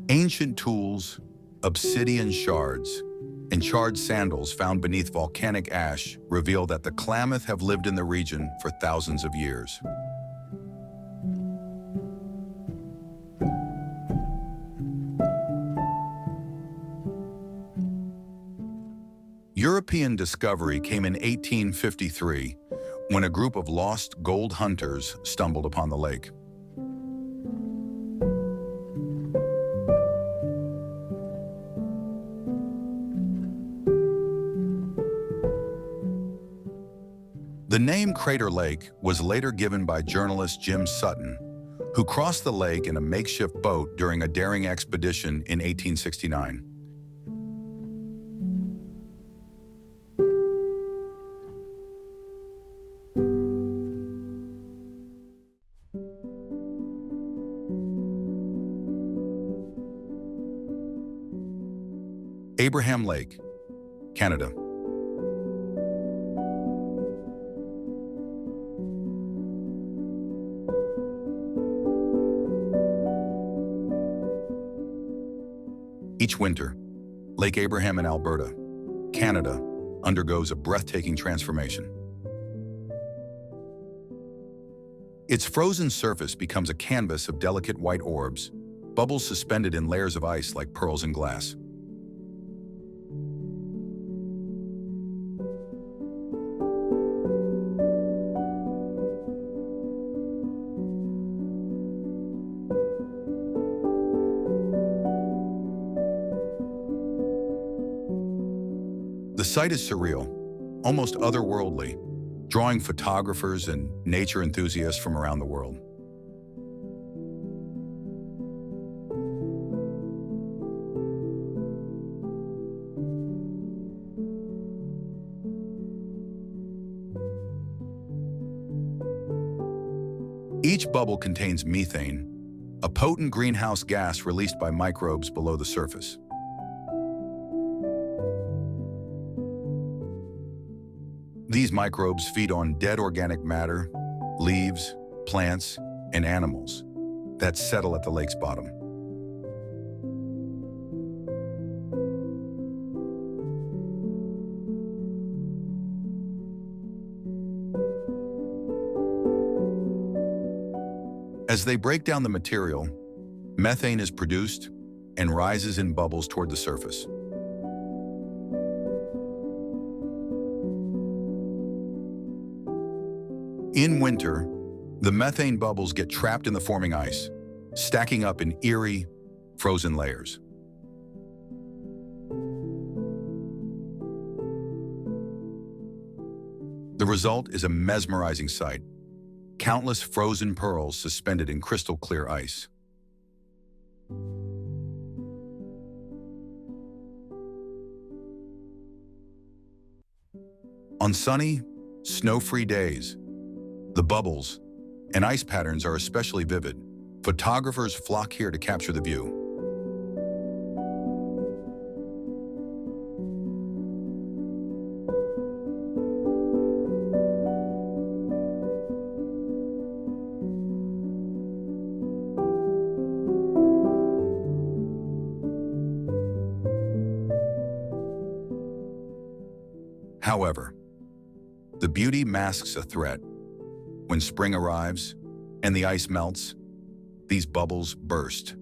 A: Ancient tools, obsidian shards, and charred sandals found beneath volcanic ash reveal that the Klamath have lived in the region for thousands of years. European discovery came in 1853 when a group of lost gold hunters stumbled upon the lake. The name Crater Lake was later given by journalist Jim Sutton, who crossed the lake in a makeshift boat during a daring expedition in 1869. Abraham Lake, Canada. Each winter, Lake Abraham in Alberta, Canada, undergoes a breathtaking transformation. Its frozen surface becomes a canvas of delicate white orbs, bubbles suspended in layers of ice like pearls in glass. The sight is surreal, almost otherworldly, drawing photographers and nature enthusiasts from around the world. Each bubble contains methane, a potent greenhouse gas released by microbes below the surface. These microbes feed on dead organic matter, leaves, plants, and animals that settle at the lake's bottom. As they break down the material, methane is produced and rises in bubbles toward the surface. In winter, the methane bubbles get trapped in the forming ice, stacking up in eerie, frozen layers. The result is a mesmerizing sight: countless frozen pearls suspended in crystal-clear ice. On sunny, snow-free days, the bubbles and ice patterns are especially vivid. Photographers flock here to capture the view. However, the beauty masks a threat. When spring arrives and the ice melts, these bubbles burst.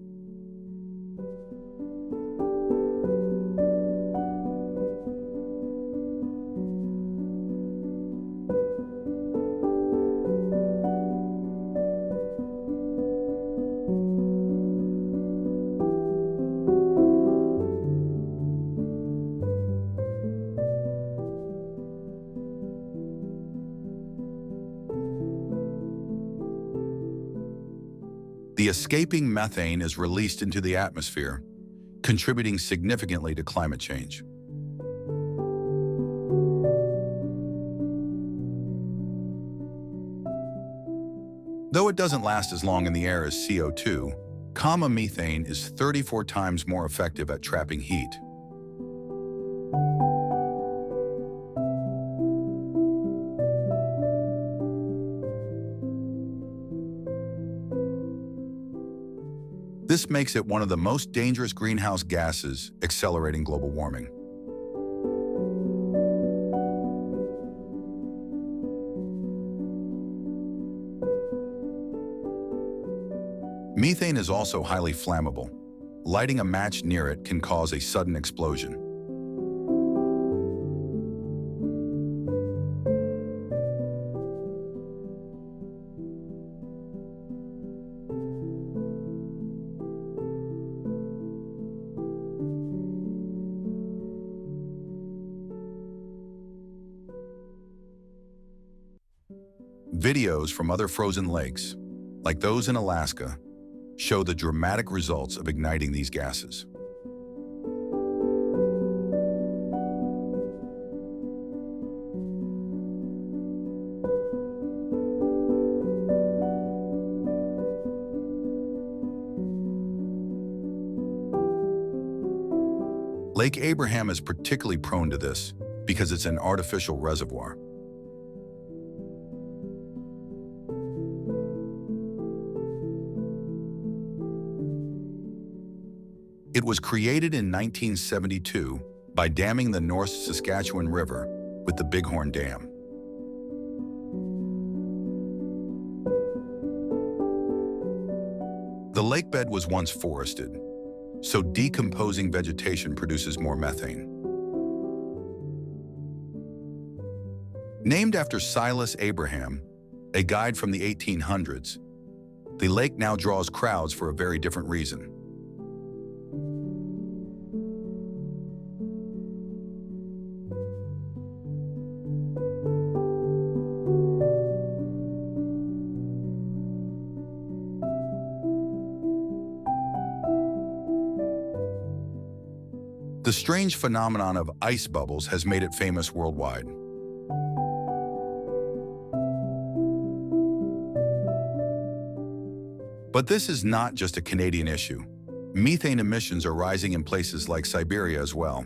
A: The escaping methane is released into the atmosphere, contributing significantly to climate change. Though it doesn't last as long in the air as CO2, comma methane is 34 times more effective at trapping heat. This makes it one of the most dangerous greenhouse gases, accelerating global warming. Methane is also highly flammable. Lighting a match near it can cause a sudden explosion. Videos from other frozen lakes, like those in Alaska, show the dramatic results of igniting these gases. Lake Abraham is particularly prone to this because it's an artificial reservoir. It was created in 1972 by damming the North Saskatchewan River with the Bighorn Dam. The lake bed was once forested, so decomposing vegetation produces more methane. Named after Silas Abraham, a guide from the 1800s, the lake now draws crowds for a very different reason. The strange phenomenon of ice bubbles has made it famous worldwide. But this is not just a Canadian issue. Methane emissions are rising in places like Siberia as well.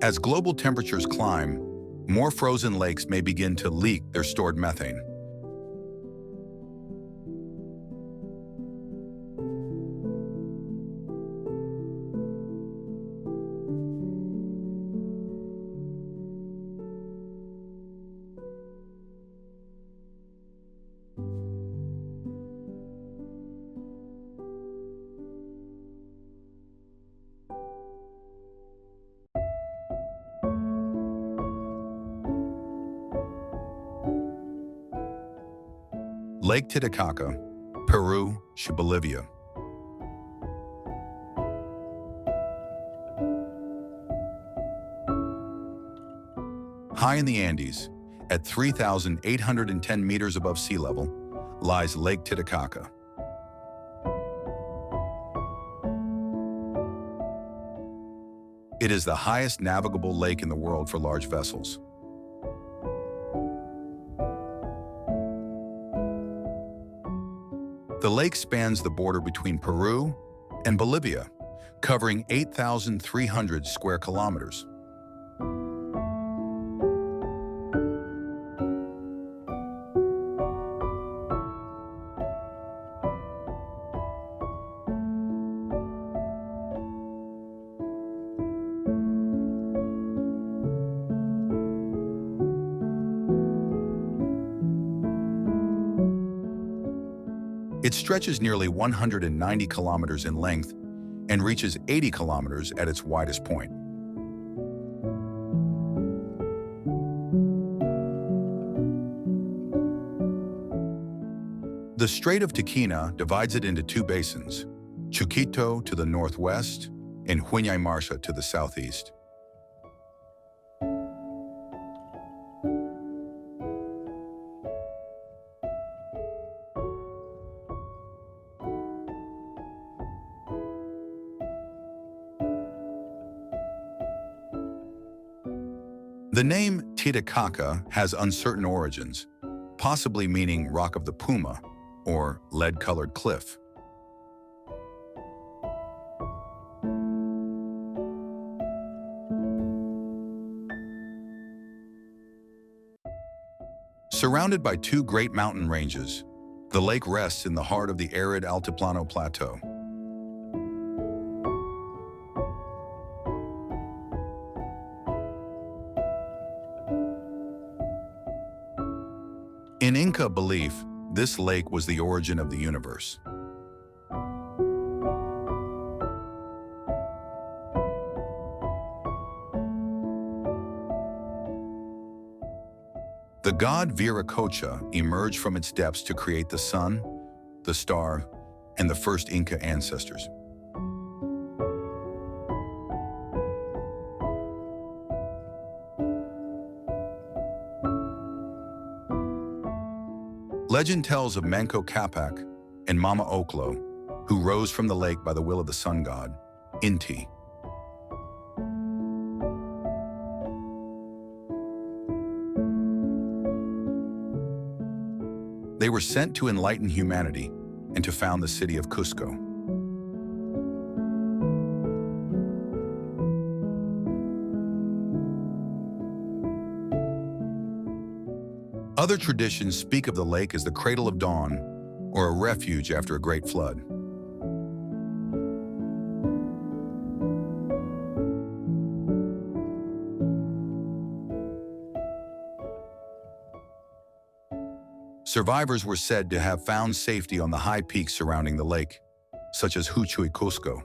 A: As global temperatures climb, more frozen lakes may begin to leak their stored methane. Lake Titicaca, Peru, Bolivia. High in the Andes, at 3,810 meters above sea level, lies Lake Titicaca. It is the highest navigable lake in the world for large vessels. The lake spans the border between Peru and Bolivia, covering 8,300 square kilometers. It stretches nearly 190 kilometers in length and reaches 80 kilometers at its widest point. The Strait of Tequina divides it into two basins, Chuquito to the northwest and Huayna to the southeast. The name Titicaca has uncertain origins, possibly meaning Rock of the Puma or lead-colored cliff. Surrounded by two great mountain ranges, the lake rests in the heart of the arid Altiplano Plateau. In Inca belief, this lake was the origin of the universe. The god Viracocha emerged from its depths to create the sun, the star, and the first Inca ancestors. Legend tells of Manco Capac and Mama Oklo, who rose from the lake by the will of the sun god, Inti. They were sent to enlighten humanity and to found the city of Cusco. Other traditions speak of the lake as the cradle of dawn or a refuge after a great flood. Survivors were said to have found safety on the high peaks surrounding the lake, such as Huchuy Cusco.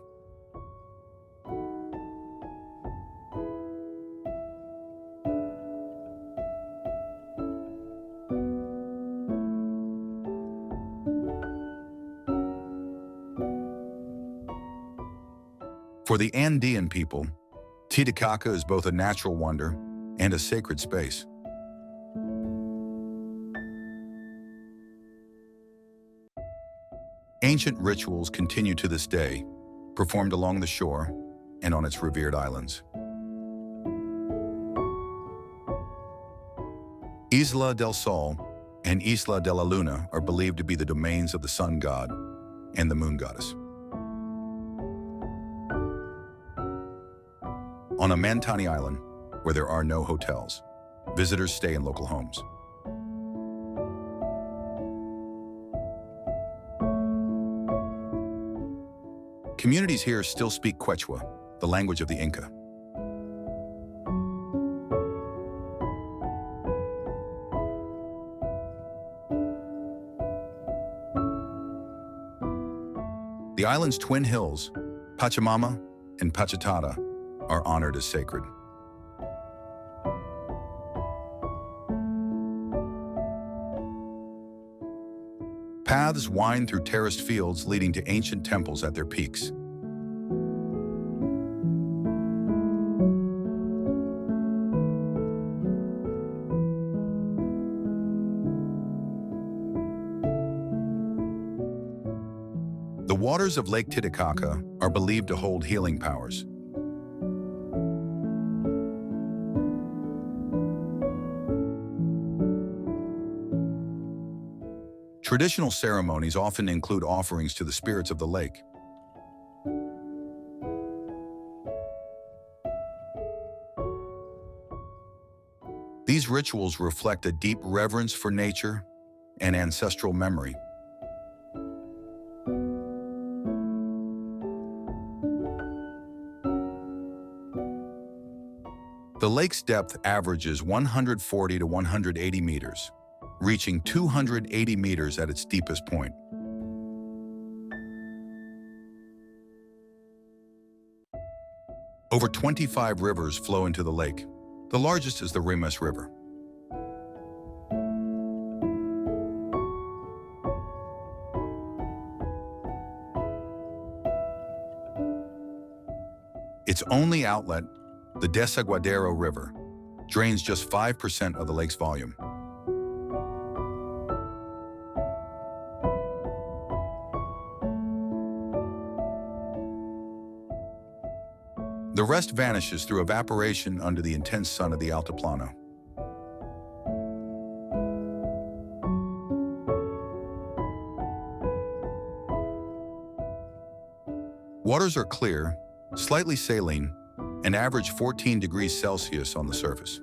A: For the Andean people, Titicaca is both a natural wonder and a sacred space. Ancient rituals continue to this day, performed along the shore and on its revered islands. Isla del Sol and Isla de la Luna are believed to be the domains of the sun god and the moon goddess. On a Mantani island, where there are no hotels, visitors stay in local homes. Communities here still speak Quechua, the language of the Inca. The island's twin hills, Pachamama and Pachitata, are honored as sacred. Paths wind through terraced fields leading to ancient temples at their peaks. The waters of Lake Titicaca are believed to hold healing powers. Traditional ceremonies often include offerings to the spirits of the lake. These rituals reflect a deep reverence for nature and ancestral memory. The lake's depth averages 140 to 180 meters, reaching 280 meters at its deepest point. Over 25 rivers flow into the lake. The largest is the Resia River. Its only outlet, the Desaguadero River, drains just 5% of the lake's volume. The rest vanishes through evaporation under the intense sun of the Altiplano. Waters are clear, slightly saline, and average 14 degrees Celsius on the surface.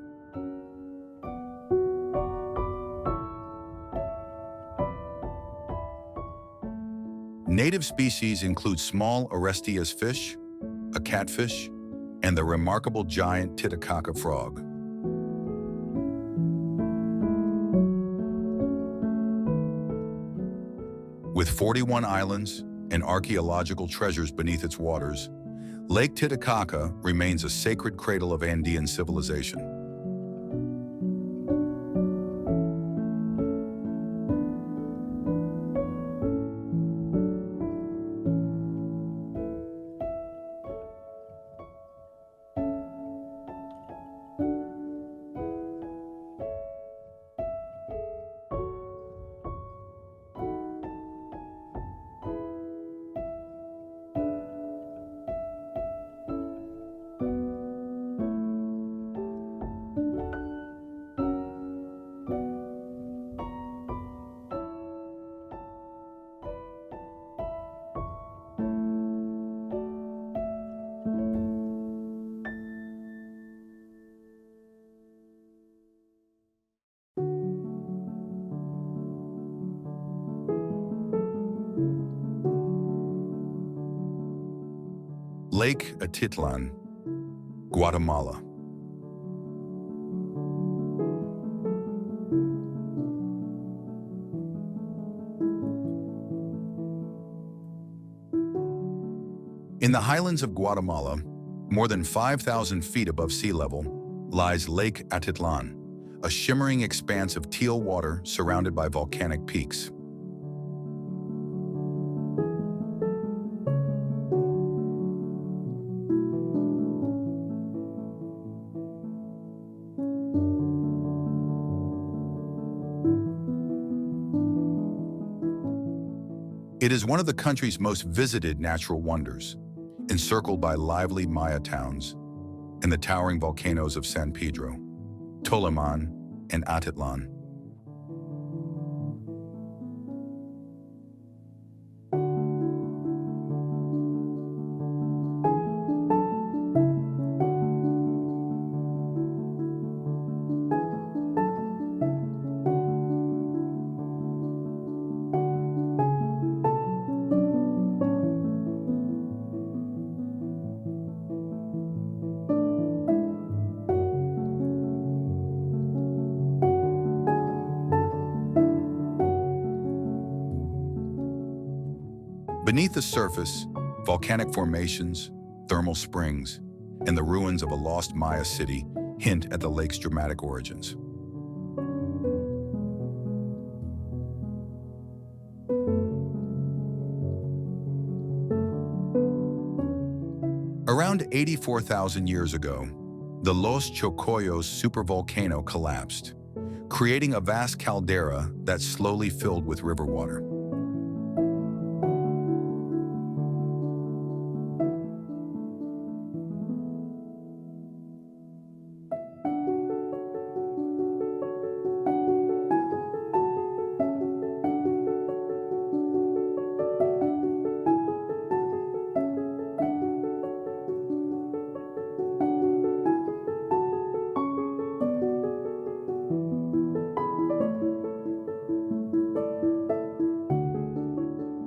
A: Native species include small Orestias fish, a catfish, and the remarkable giant Titicaca frog. With 41 islands and archaeological treasures beneath its waters, Lake Titicaca remains a sacred cradle of Andean civilization. Lake Atitlan, Guatemala. In the highlands of Guatemala, more than 5,000 feet above sea level, lies Lake Atitlan, a shimmering expanse of teal water surrounded by volcanic peaks. It is one of the country's most visited natural wonders, encircled by lively Maya towns and the towering volcanoes of San Pedro, Toliman, and Atitlan. Beneath the surface, volcanic formations, thermal springs, and the ruins of a lost Maya city hint at the lake's dramatic origins. Around 84,000 years ago, the Los Chocollos supervolcano collapsed, creating a vast caldera that slowly filled with river water.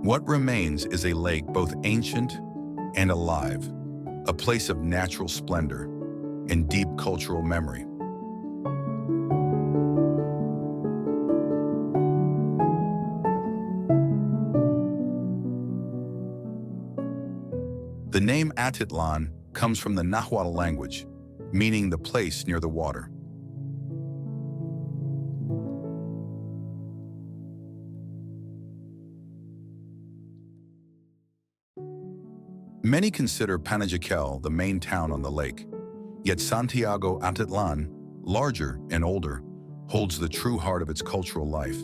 A: What remains is a lake both ancient and alive, a place of natural splendor and deep cultural memory. The name Atitlan comes from the Nahuatl language, meaning the place near the water. Many consider Panajachel the main town on the lake, yet Santiago Atitlan, larger and older, holds the true heart of its cultural life.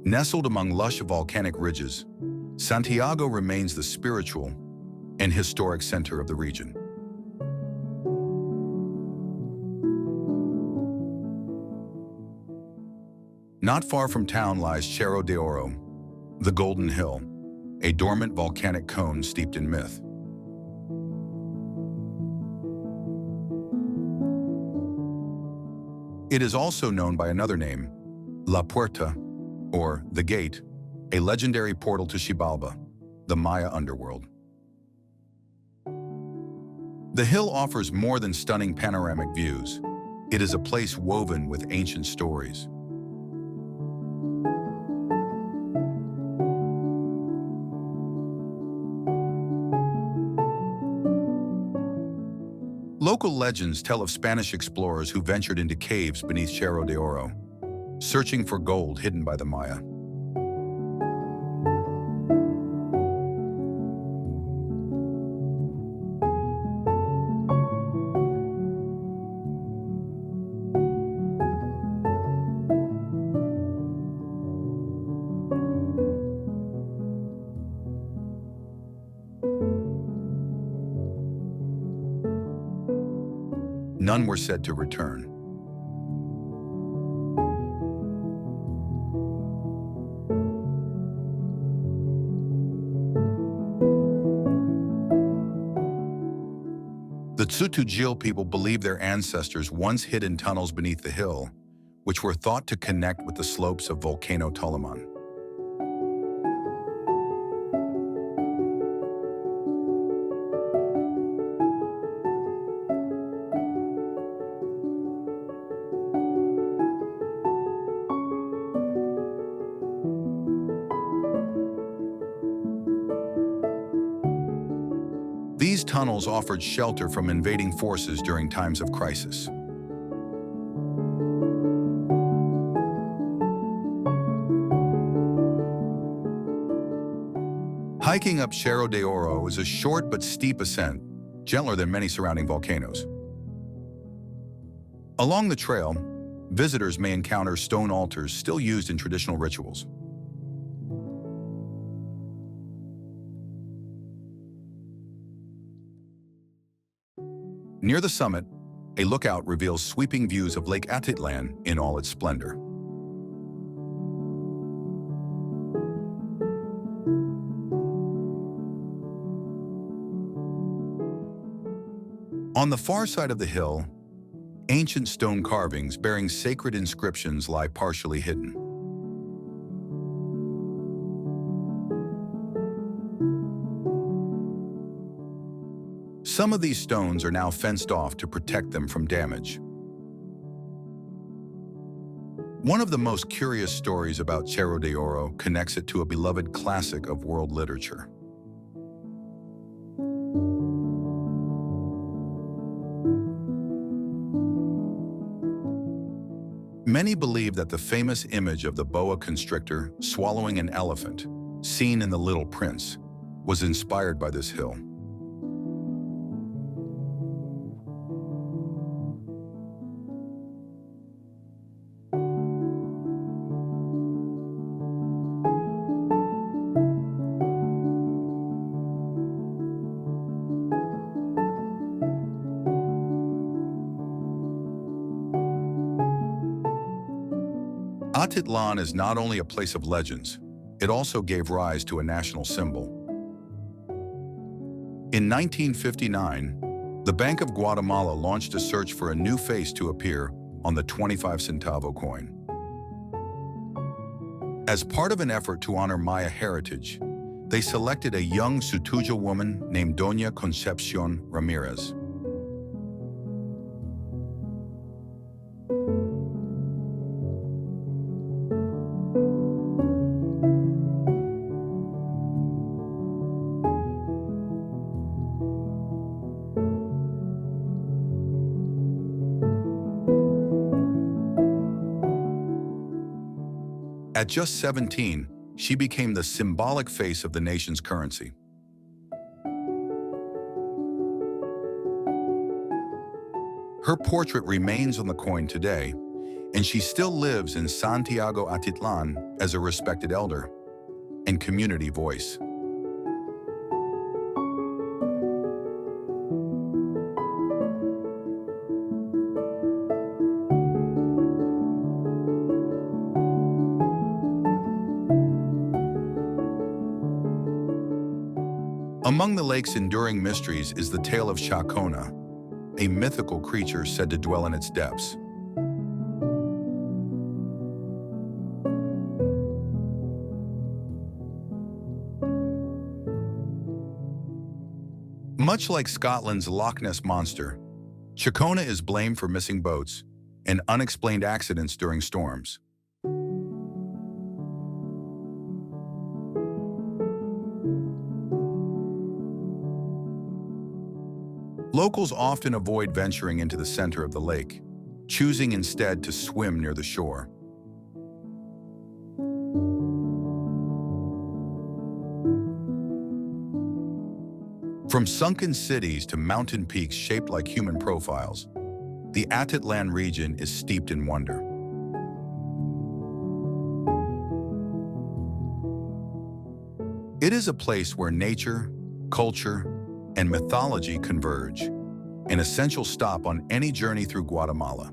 A: Nestled among lush volcanic ridges, Santiago remains the spiritual and historic center of the region. Not far from town lies Cerro de Oro, the Golden Hill, a dormant volcanic cone steeped in myth. It is also known by another name, La Puerta, or the Gate, a legendary portal to Xibalba, the Maya underworld. The hill offers more than stunning panoramic views. It is a place woven with ancient stories. Local legends tell of Spanish explorers who ventured into caves beneath Cerro de Oro, searching for gold hidden by the Maya. None were said to return. The Tsutujil people believe their ancestors once hid in tunnels beneath the hill, which were thought to connect with the slopes of Volcano Toliman. These tunnels offered shelter from invading forces during times of crisis. Hiking up Cerro de Oro is a short but steep ascent, gentler than many surrounding volcanoes. Along the trail, visitors may encounter stone altars still used in traditional rituals. Near the summit, a lookout reveals sweeping views of Lake Atitlan in all its splendor. On the far side of the hill, ancient stone carvings bearing sacred inscriptions lie partially hidden. Some of these stones are now fenced off to protect them from damage. One of the most curious stories about Cerro de Oro connects it to a beloved classic of world literature. Many believe that the famous image of the boa constrictor swallowing an elephant, seen in The Little Prince, was inspired by this hill. Atitlan is not only a place of legends, it also gave rise to a national symbol. In 1959, the Bank of Guatemala launched a search for a new face to appear on the 25-centavo coin. As part of an effort to honor Maya heritage, they selected a young Sutuja woman named Doña Concepcion Ramirez. At just 17, she became the symbolic face of the nation's currency. Her portrait remains on the coin today, and she still lives in Santiago Atitlan as a respected elder and community voice. Among the lake's enduring mysteries is the tale of Chacona, a mythical creature said to dwell in its depths. Much like Scotland's Loch Ness monster, Chacona is blamed for missing boats and unexplained accidents during storms. Locals often avoid venturing into the center of the lake, choosing instead to swim near the shore. From sunken cities to mountain peaks shaped like human profiles, the Atitlan region is steeped in wonder. It is a place where nature, culture, and mythology converge, an essential stop on any journey through Guatemala.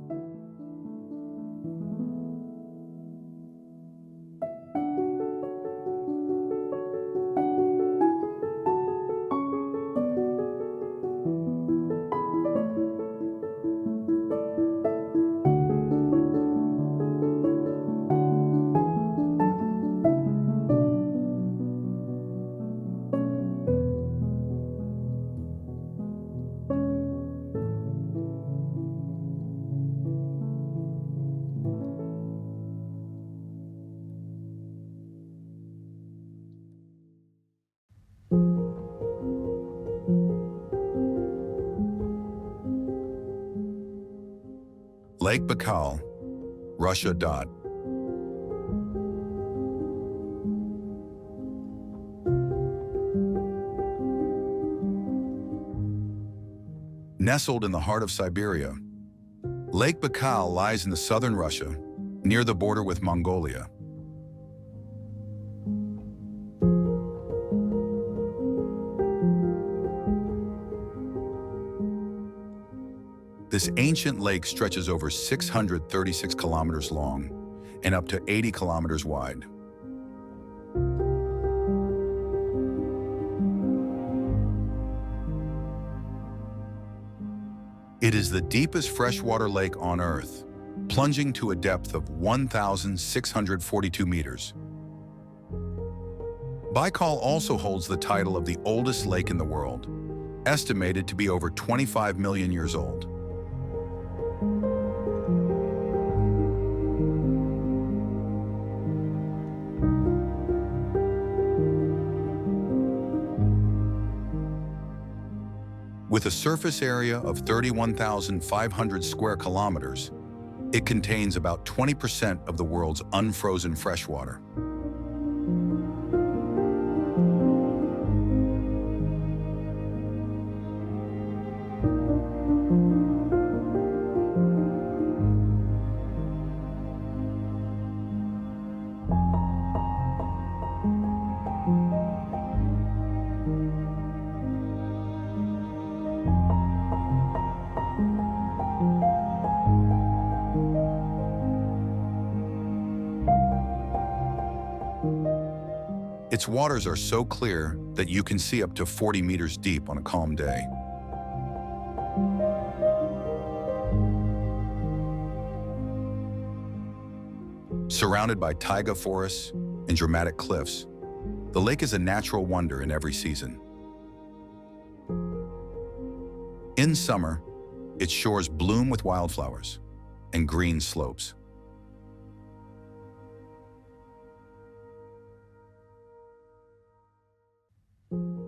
A: Lake Baikal, Russia. Nestled in the heart of Siberia, Lake Baikal lies in the southern Russia, near the border with Mongolia. This ancient lake stretches over 636 kilometers long and up to 80 kilometers wide. It is the deepest freshwater lake on Earth, plunging to a depth of 1,642 meters. Baikal also holds the title of the oldest lake in the world, estimated to be over 25 million years old. With a surface area of 31,500 square kilometers, it contains about 20% of the world's unfrozen freshwater. Its waters are so clear that you can see up to 40 meters deep on a calm day. Surrounded by taiga forests and dramatic cliffs, the lake is a natural wonder in every season. In summer, its shores bloom with wildflowers and green slopes.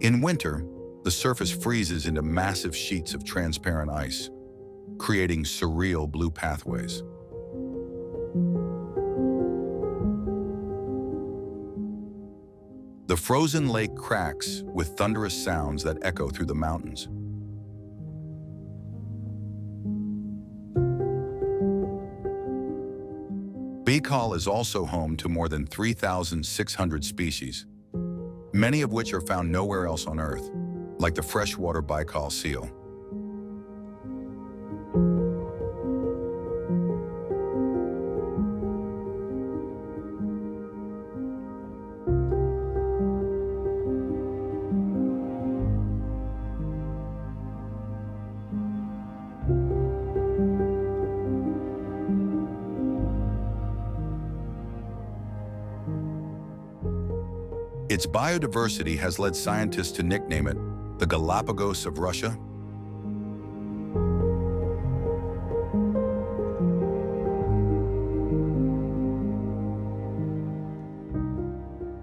A: In winter, the surface freezes into massive sheets of transparent ice, creating surreal blue pathways. The frozen lake cracks with thunderous sounds that echo through the mountains. Baikal is also home to more than 3,600 species, many of which are found nowhere else on Earth, like the freshwater Baikal seal. Its biodiversity has led scientists to nickname it the Galapagos of Russia.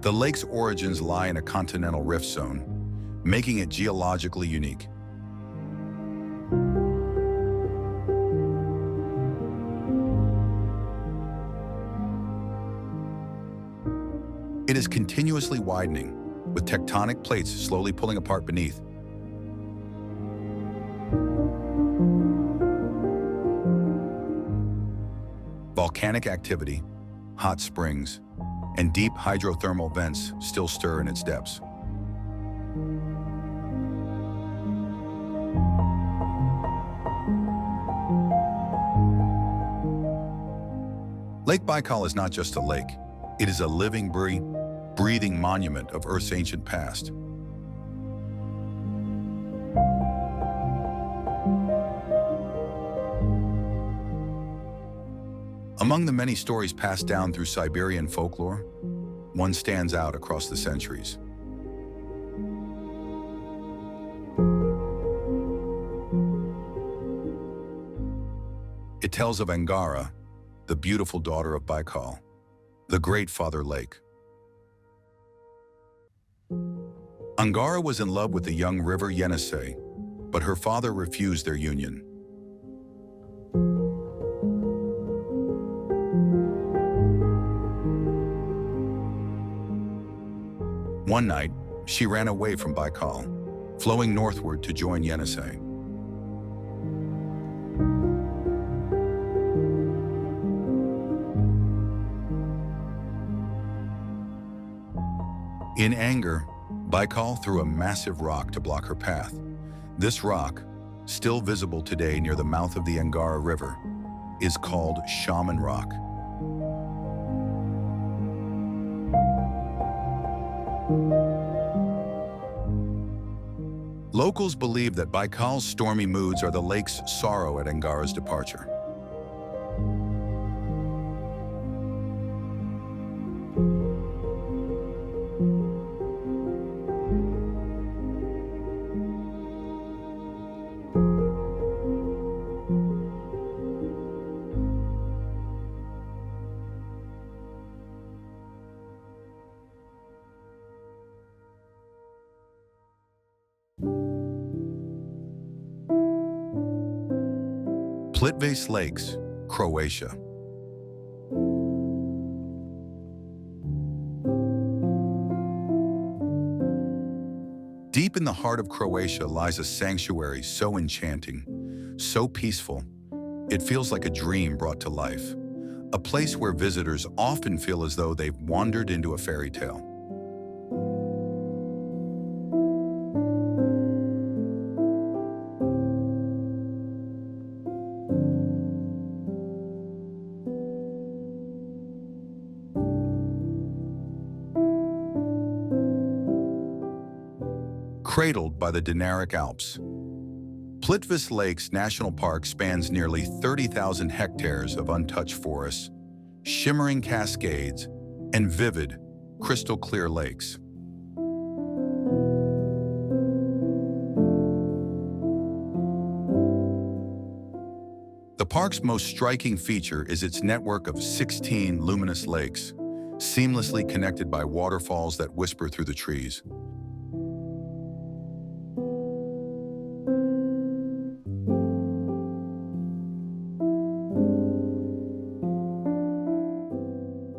A: The lake's origins lie in a continental rift zone, making it geologically unique. It is continuously widening, with tectonic plates slowly pulling apart beneath. Volcanic activity, hot springs, and deep hydrothermal vents still stir in its depths. Lake Baikal is not just a lake. It is a living, breathing monument of Earth's ancient past. Among the many stories passed down through Siberian folklore, one stands out across the centuries. It tells of Angara, the beautiful daughter of Baikal, the Great Father Lake. Angara was in love with the young river Yenisei, but her father refused their union. One night, she ran away from Baikal, flowing northward to join Yenisei. In anger, Baikal threw a massive rock to block her path. This rock, still visible today near the mouth of the Angara River, is called Shaman Rock. Locals believe that Baikal's stormy moods are the lake's sorrow at Angara's departure. Plitvice Lakes, Croatia. Deep in the heart of Croatia lies a sanctuary so enchanting, so peaceful, it feels like a dream brought to life. A place where visitors often feel as though they've wandered into a fairy tale. Cradled by the Dinaric Alps, Plitvice Lakes National Park spans nearly 30,000 hectares of untouched forests, shimmering cascades, and vivid, crystal-clear lakes. The park's most striking feature is its network of 16 luminous lakes, seamlessly connected by waterfalls that whisper through the trees.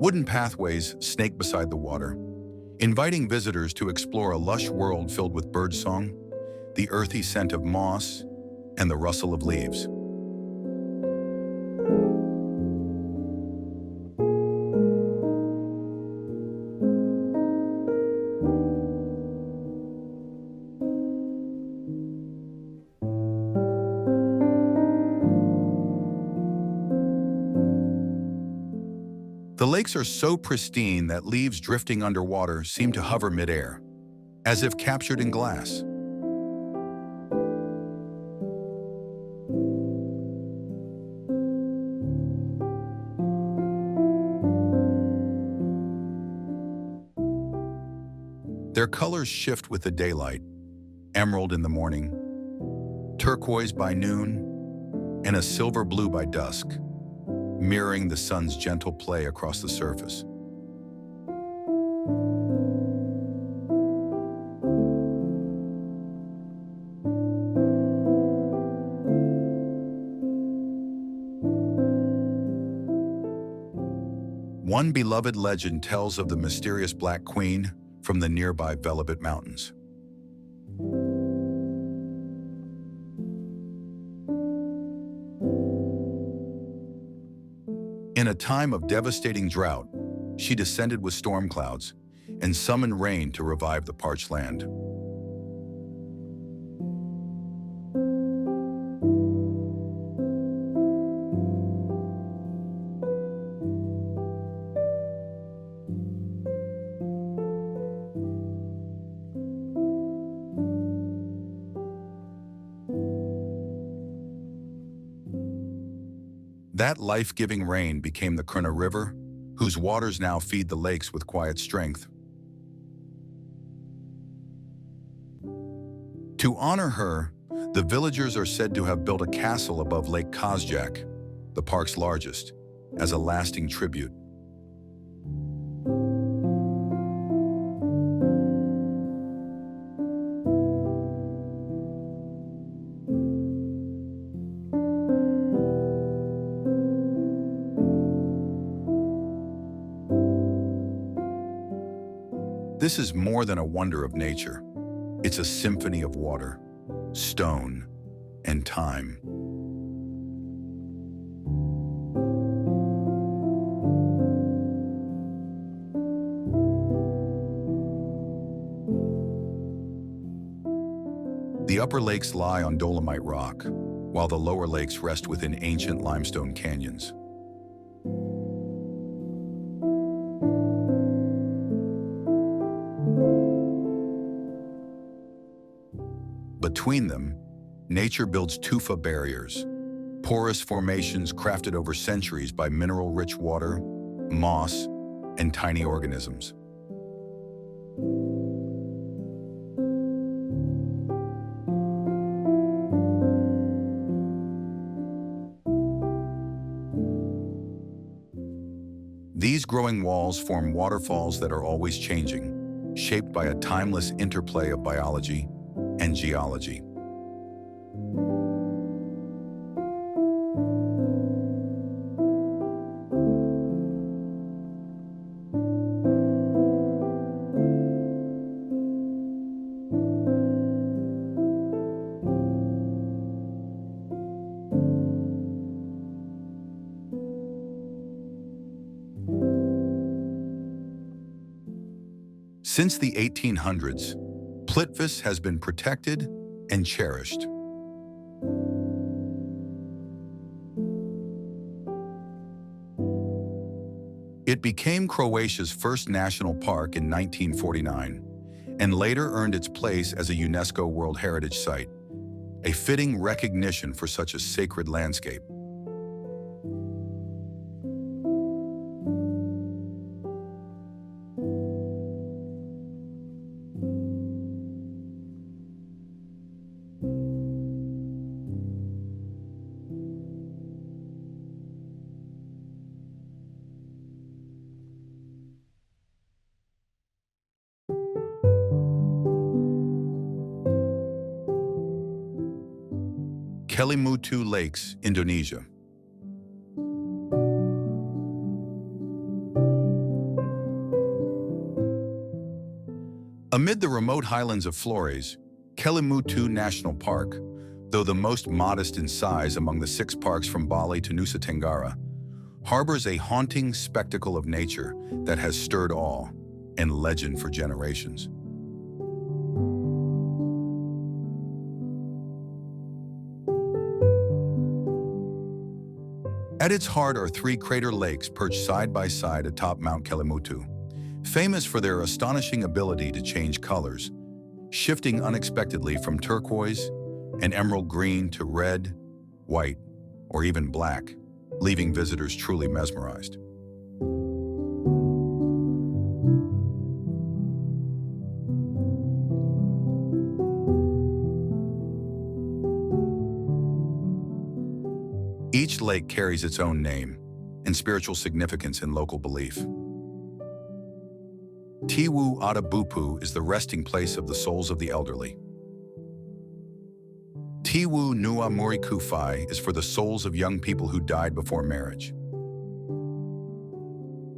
A: Wooden pathways snake beside the water, inviting visitors to explore a lush world filled with birdsong, the earthy scent of moss, and the rustle of leaves. The lakes are so pristine that leaves drifting underwater seem to hover midair, as if captured in glass. Their colors shift with the daylight, emerald in the morning, turquoise by noon, and a silver blue by dusk, mirroring the sun's gentle play across the surface. One beloved legend tells of the mysterious Black Queen from the nearby Velebit Mountains. In a time of devastating drought, she descended with storm clouds and summoned rain to revive the parched land. That life-giving rain became the Krna River, whose waters now feed the lakes with quiet strength. To honor her, the villagers are said to have built a castle above Lake Kozjak, the park's largest, as a lasting tribute. This is more than a wonder of nature. It's a symphony of water, stone, and time. The upper lakes lie on dolomite rock, while the lower lakes rest within ancient limestone canyons. Between them, nature builds tufa barriers, porous formations crafted over centuries by mineral-rich water, moss, and tiny organisms. These growing walls form waterfalls that are always changing, shaped by a timeless interplay of biology and geology. Since the 1800s, Plitvice has been protected and cherished. It became Croatia's first national park in 1949 and later earned its place as a UNESCO World Heritage Site, a fitting recognition for such a sacred landscape. Kelimutu Lakes, Indonesia. Amid the remote highlands of Flores, Kelimutu National Park, though the most modest in size among the 6 parks from Bali to Nusa Tenggara, harbors a haunting spectacle of nature that has stirred awe and legend for generations. At its heart are 3 crater lakes perched side by side atop Mount Kelimutu, famous for their astonishing ability to change colors, shifting unexpectedly from turquoise and emerald green to red, white, or even black, leaving visitors truly mesmerized. Each lake carries its own name and spiritual significance in local belief. Tiwu Adabupu is the resting place of the souls of the elderly. Tiwu Nua Murikufai is for the souls of young people who died before marriage.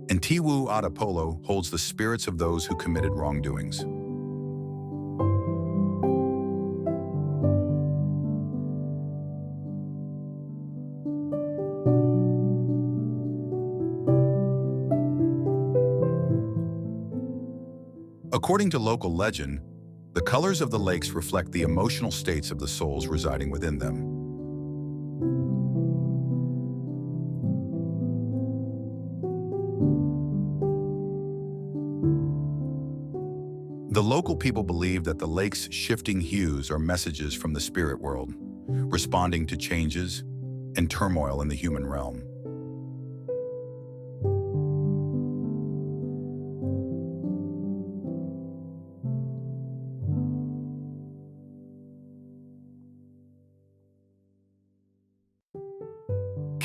A: And Tiwu Adapolo holds the spirits of those who committed wrongdoings. According to local legend, the colors of the lakes reflect the emotional states of the souls residing within them. The local people believe that the lake's shifting hues are messages from the spirit world, responding to changes and turmoil in the human realm.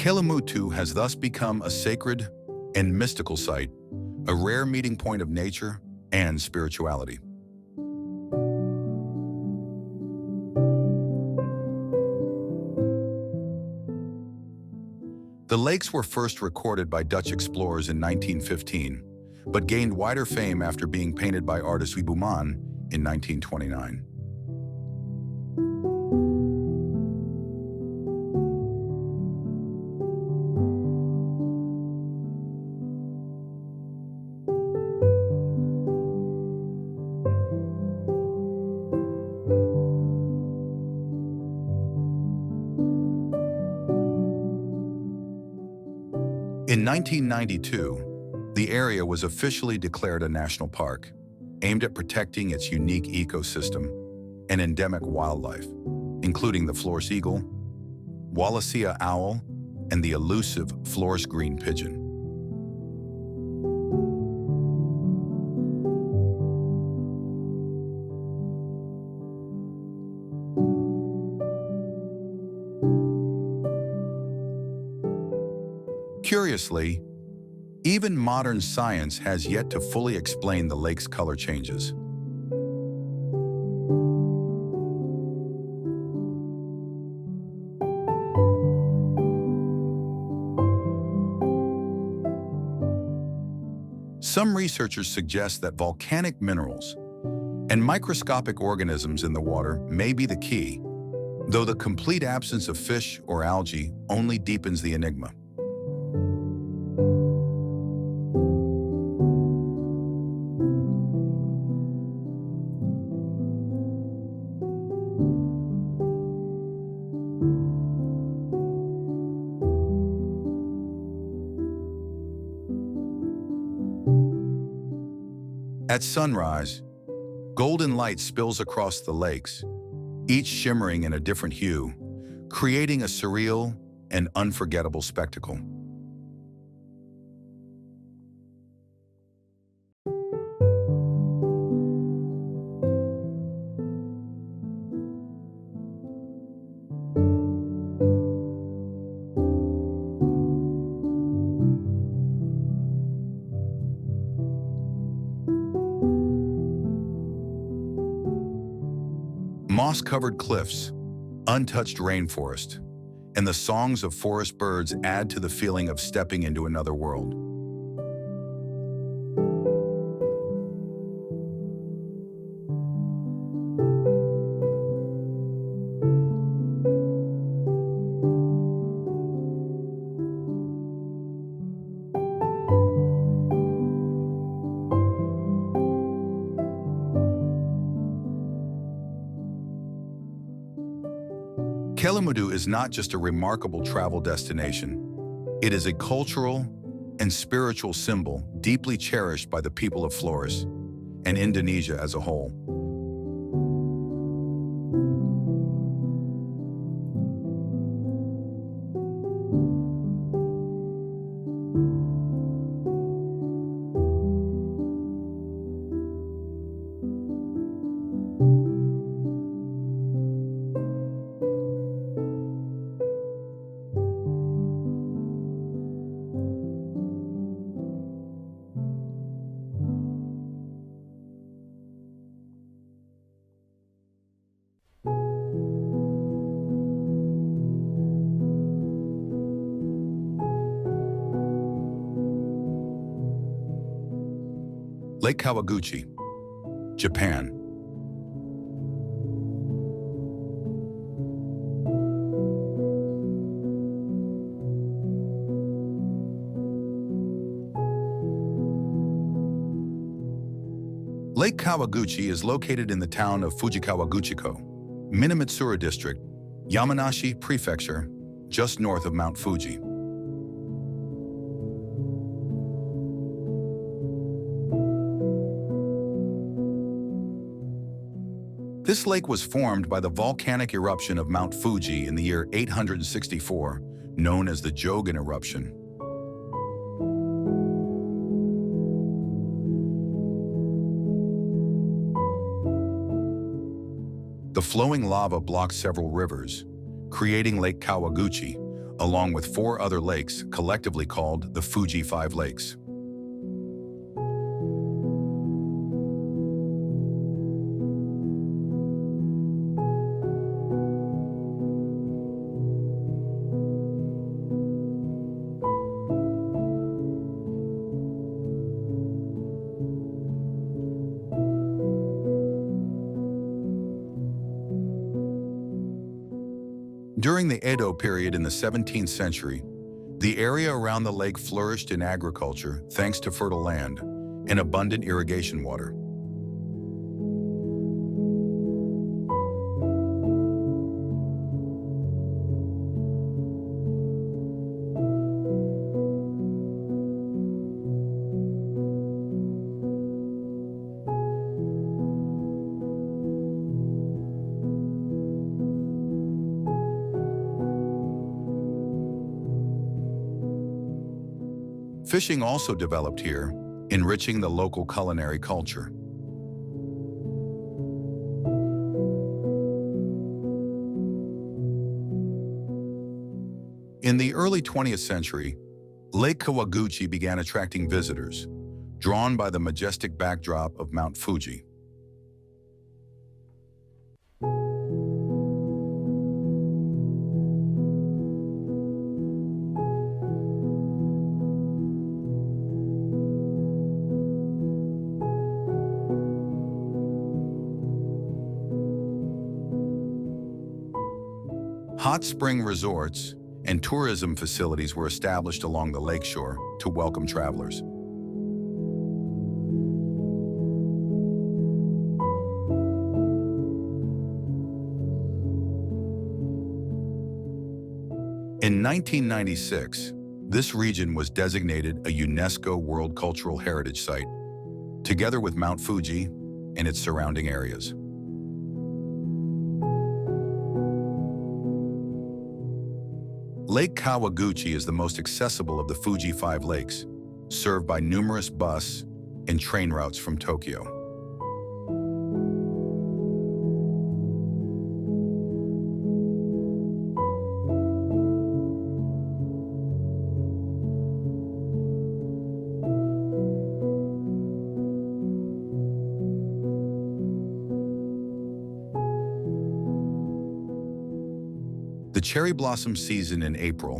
A: Kelimutu has thus become a sacred and mystical site, a rare meeting point of nature and spirituality. The lakes were first recorded by Dutch explorers in 1915, but gained wider fame after being painted by artist Wibuman in 1929. In 1992, the area was officially declared a national park, aimed at protecting its unique ecosystem and endemic wildlife, including the Flores eagle, Wallacea owl, and the elusive Flores green pigeon. Curiously, even modern science has yet to fully explain the lake's color changes. Some researchers suggest that volcanic minerals and microscopic organisms in the water may be the key, though the complete absence of fish or algae only deepens the enigma. At sunrise, golden light spills across the lakes, each shimmering in a different hue, creating a surreal and unforgettable spectacle. Moss-covered cliffs, untouched rainforest, and the songs of forest birds add to the feeling of stepping into another world. Kelimutu is not just a remarkable travel destination. It is a cultural and spiritual symbol deeply cherished by the people of Flores and Indonesia as a whole. Lake Kawaguchi, Japan. Lake Kawaguchi is located in the town of Fujikawaguchiko, Minamitsuru District, Yamanashi Prefecture, just north of Mount Fuji. This lake was formed by the volcanic eruption of Mount Fuji in the year 864, known as the Jogan eruption. The flowing lava blocked several rivers, creating Lake Kawaguchi, along with 4 other lakes collectively called the Fuji Five Lakes. During the Edo period in the 17th century, the area around the lake flourished in agriculture thanks to fertile land and abundant irrigation water. Fishing also developed here, enriching the local culinary culture. In the early 20th century, Lake Kawaguchi began attracting visitors, drawn by the majestic backdrop of Mount Fuji. Hot spring resorts and tourism facilities were established along the lakeshore to welcome travelers. In 1996, this region was designated a UNESCO World Cultural Heritage Site, together with Mount Fuji and its surrounding areas. Lake Kawaguchi is the most accessible of the Fuji 5 lakes, served by numerous bus and train routes from Tokyo. The cherry blossom season in April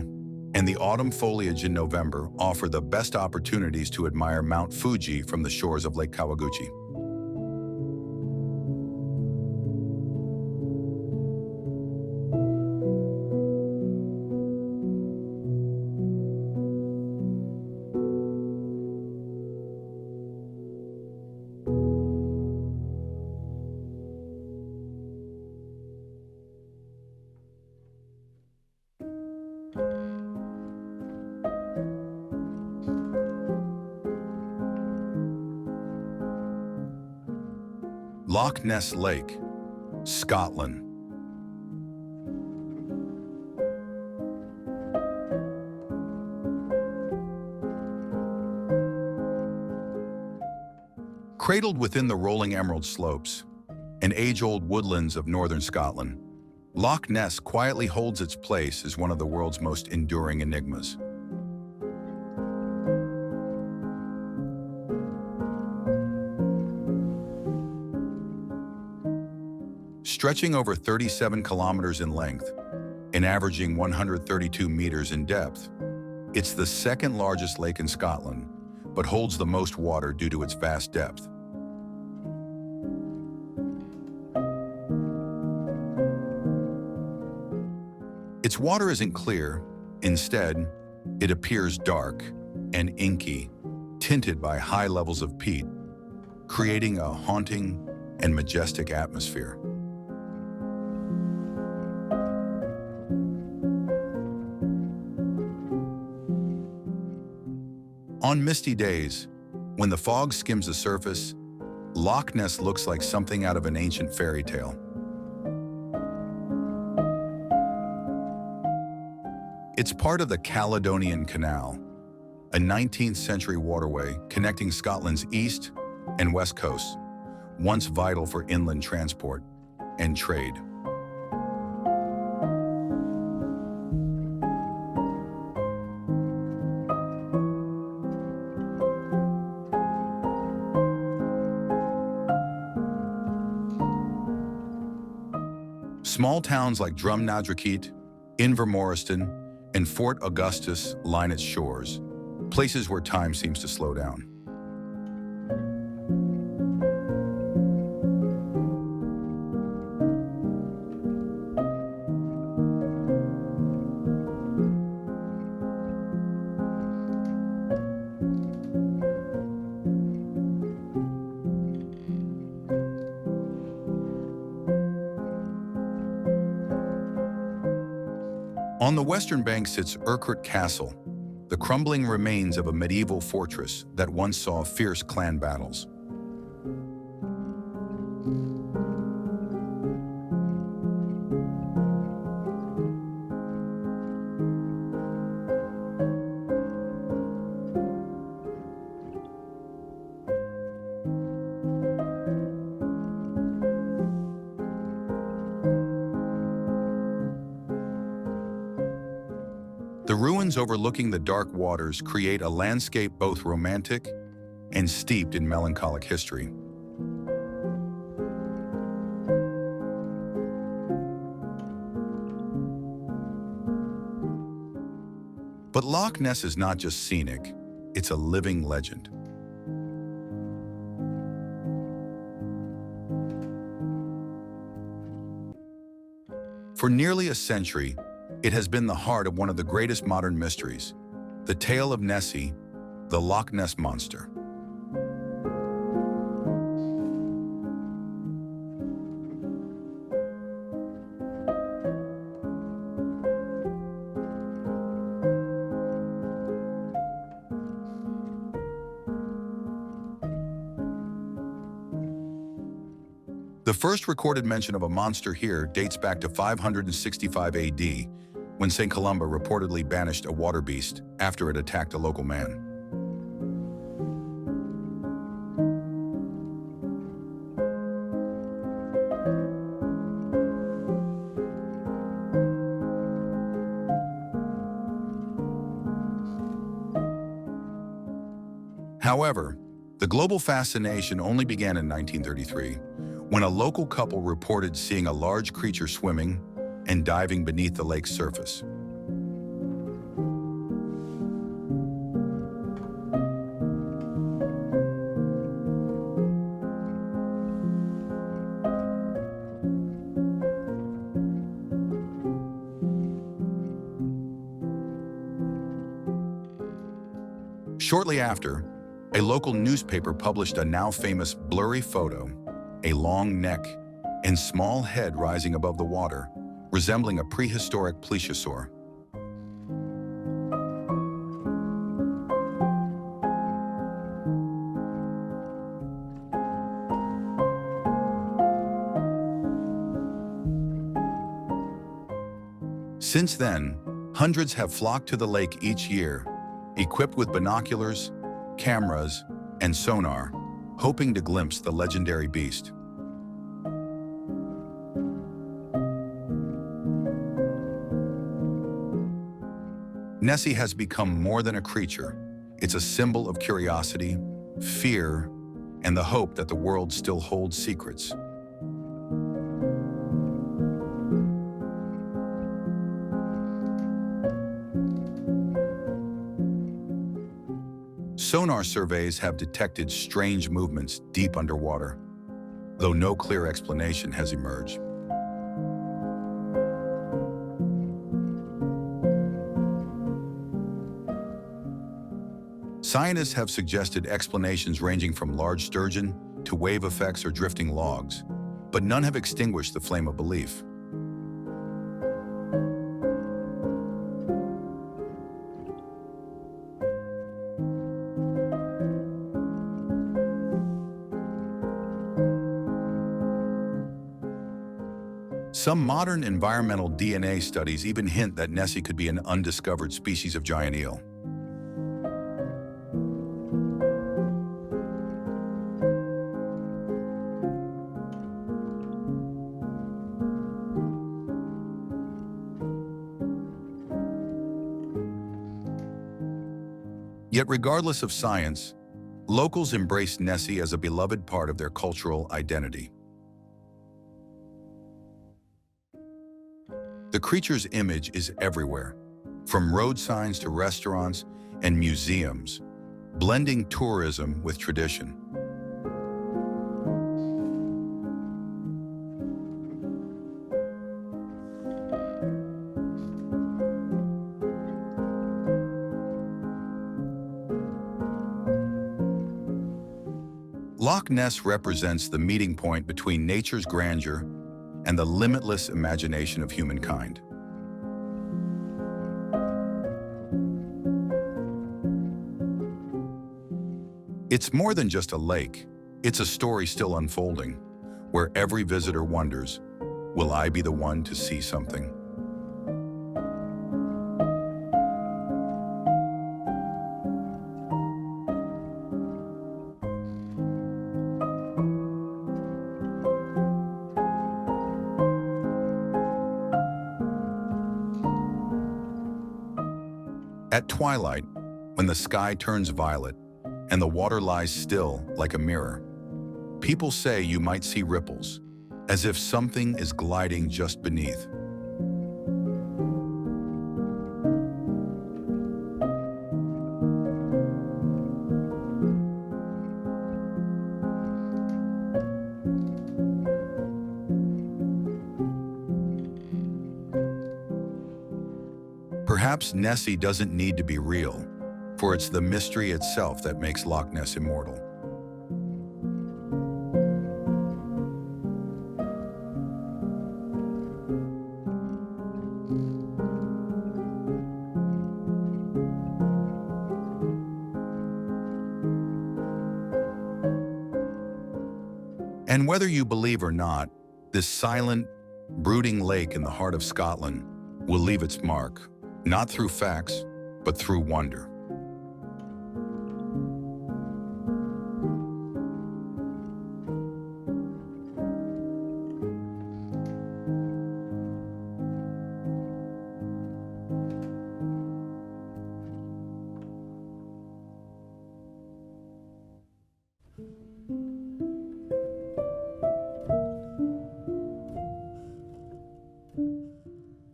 A: and the autumn foliage in November offer the best opportunities to admire Mount Fuji from the shores of Lake Kawaguchi. Loch Ness Lake, Scotland. Cradled within the rolling emerald slopes and age-old woodlands of northern Scotland, Loch Ness quietly holds its place as one of the world's most enduring enigmas. Stretching over 37 kilometers in length and averaging 132 meters in depth, it's the second largest lake in Scotland, but holds the most water due to its vast depth. Its water isn't clear. Instead, it appears dark and inky, tinted by high levels of peat, creating a haunting and majestic atmosphere. On misty days, when the fog skims the surface, Loch Ness looks like something out of an ancient fairy tale. It's part of the Caledonian Canal, a 19th century waterway connecting Scotland's east and west coasts, once vital for inland transport and trade. Small towns like Drumnadrakeet, Invermoriston, and Fort Augustus line its shores, places where time seems to slow down. On the western bank sits Urquhart Castle, the crumbling remains of a medieval fortress that once saw fierce clan battles. The ruins overlooking the dark waters create a landscape both romantic and steeped in melancholic history. But Loch Ness is not just scenic, it's a living legend. For nearly a century, it has been the heart of one of the greatest modern mysteries, the tale of Nessie, the Loch Ness Monster. The first recorded mention of a monster here dates back to 565 AD, when St. Columba reportedly banished a water beast after it attacked a local man. However, the global fascination only began in 1933, when a local couple reported seeing a large creature swimming and diving beneath the lake's surface. Shortly after, a local newspaper published a now famous blurry photo, a long neck and small head rising above the water, resembling a prehistoric plesiosaur. Since then, hundreds have flocked to the lake each year, equipped with binoculars, cameras, and sonar, hoping to glimpse the legendary beast. Nessie has become more than a creature. It's a symbol of curiosity, fear, and the hope that the world still holds secrets. Sonar surveys have detected strange movements deep underwater, though no clear explanation has emerged. Scientists have suggested explanations ranging from large sturgeon to wave effects or drifting logs, but none have extinguished the flame of belief. Some modern environmental DNA studies even hint that Nessie could be an undiscovered species of giant eel. Yet regardless of science, locals embrace Nessie as a beloved part of their cultural identity. The creature's image is everywhere, from road signs to restaurants and museums, blending tourism with tradition. Loch Ness represents the meeting point between nature's grandeur and the limitless imagination of humankind. It's more than just a lake. It's a story still unfolding, where every visitor wonders, will I be the one to see something? At twilight, when the sky turns violet and the water lies still like a mirror, people say you might see ripples, as if something is gliding just beneath. Perhaps Nessie doesn't need to be real, for it's the mystery itself that makes Loch Ness immortal. And whether you believe or not, this silent, brooding lake in the heart of Scotland will leave its mark, not through facts, but through wonder.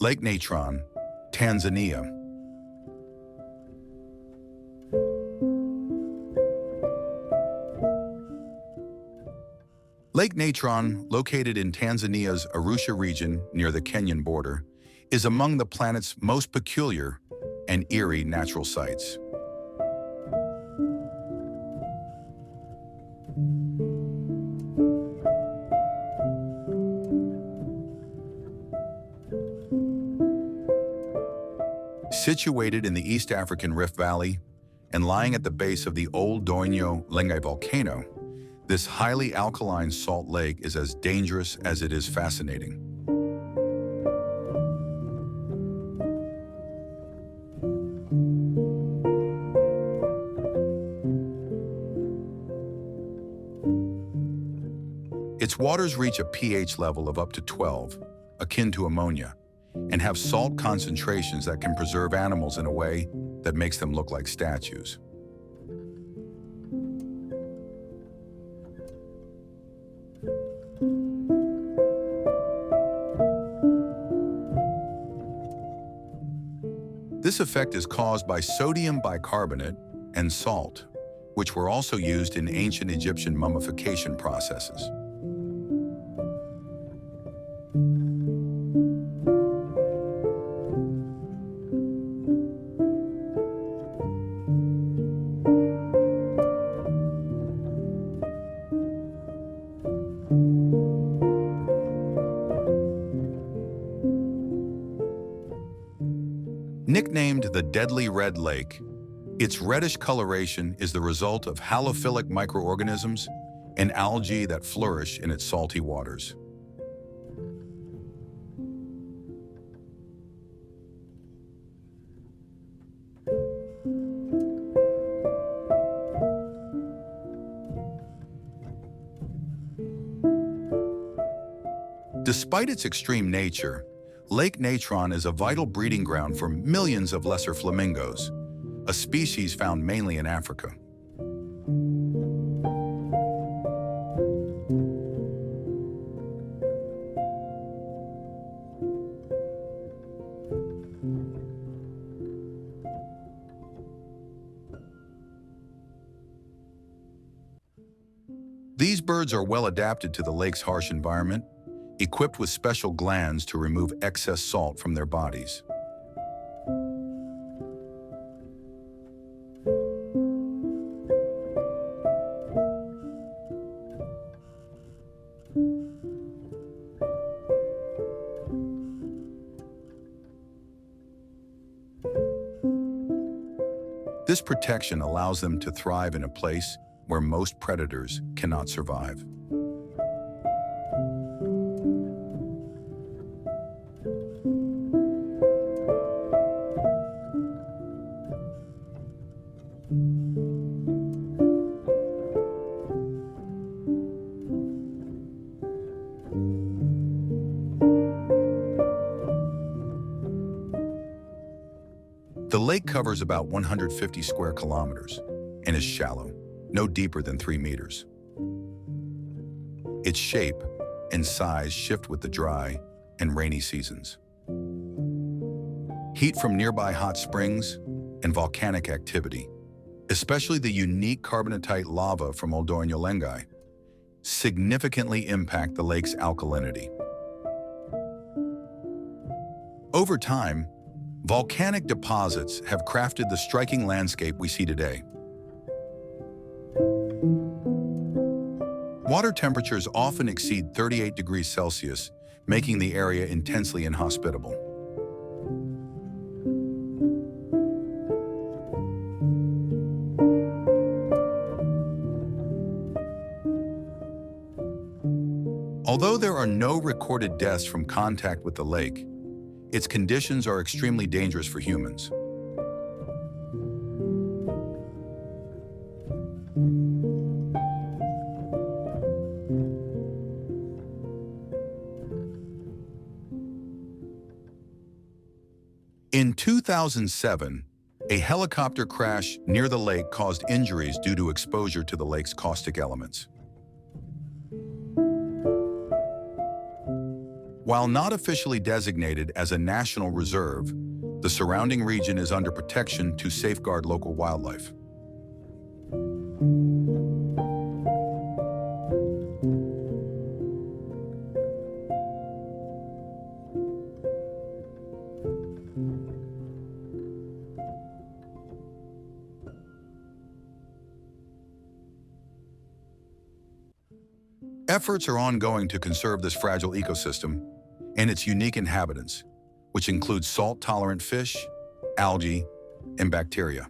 A: Lake Natron, Tanzania. Lake Natron, located in Tanzania's Arusha region near the Kenyan border, is among the planet's most peculiar and eerie natural sights. Situated in the East African Rift Valley and lying at the base of the old Doinyo Lengai volcano, this highly alkaline salt lake is as dangerous as it is fascinating. Its waters reach a pH level of up to 12, akin to ammonia, and have salt concentrations that can preserve animals in a way that makes them look like statues. This effect is caused by sodium bicarbonate and salt, which were also used in ancient Egyptian mummification processes. Nicknamed the Deadly Red Lake, its reddish coloration is the result of halophilic microorganisms and algae that flourish in its salty waters. Despite its extreme nature, Lake Natron is a vital breeding ground for millions of lesser flamingos, a species found mainly in Africa. These birds are well adapted to the lake's harsh environment, equipped with special glands to remove excess salt from their bodies. This protection allows them to thrive in a place where most predators cannot survive. The lake covers about 150 square kilometers and is shallow, no deeper than 3 meters. Its shape and size shift with the dry and rainy seasons. Heat from nearby hot springs and volcanic activity, especially the unique carbonatite lava from Lençóis, significantly impact the lake's alkalinity. Over time, volcanic deposits have crafted the striking landscape we see today. Water temperatures often exceed 38 degrees Celsius, making the area intensely inhospitable. Although there are no recorded deaths from contact with the lake, its conditions are extremely dangerous for humans. In 2007, a helicopter crash near the lake caused injuries due to exposure to the lake's caustic elements. While not officially designated as a national reserve, the surrounding region is under protection to safeguard local wildlife. Efforts are ongoing to conserve this fragile ecosystem and its unique inhabitants, which include salt-tolerant fish, algae, and bacteria.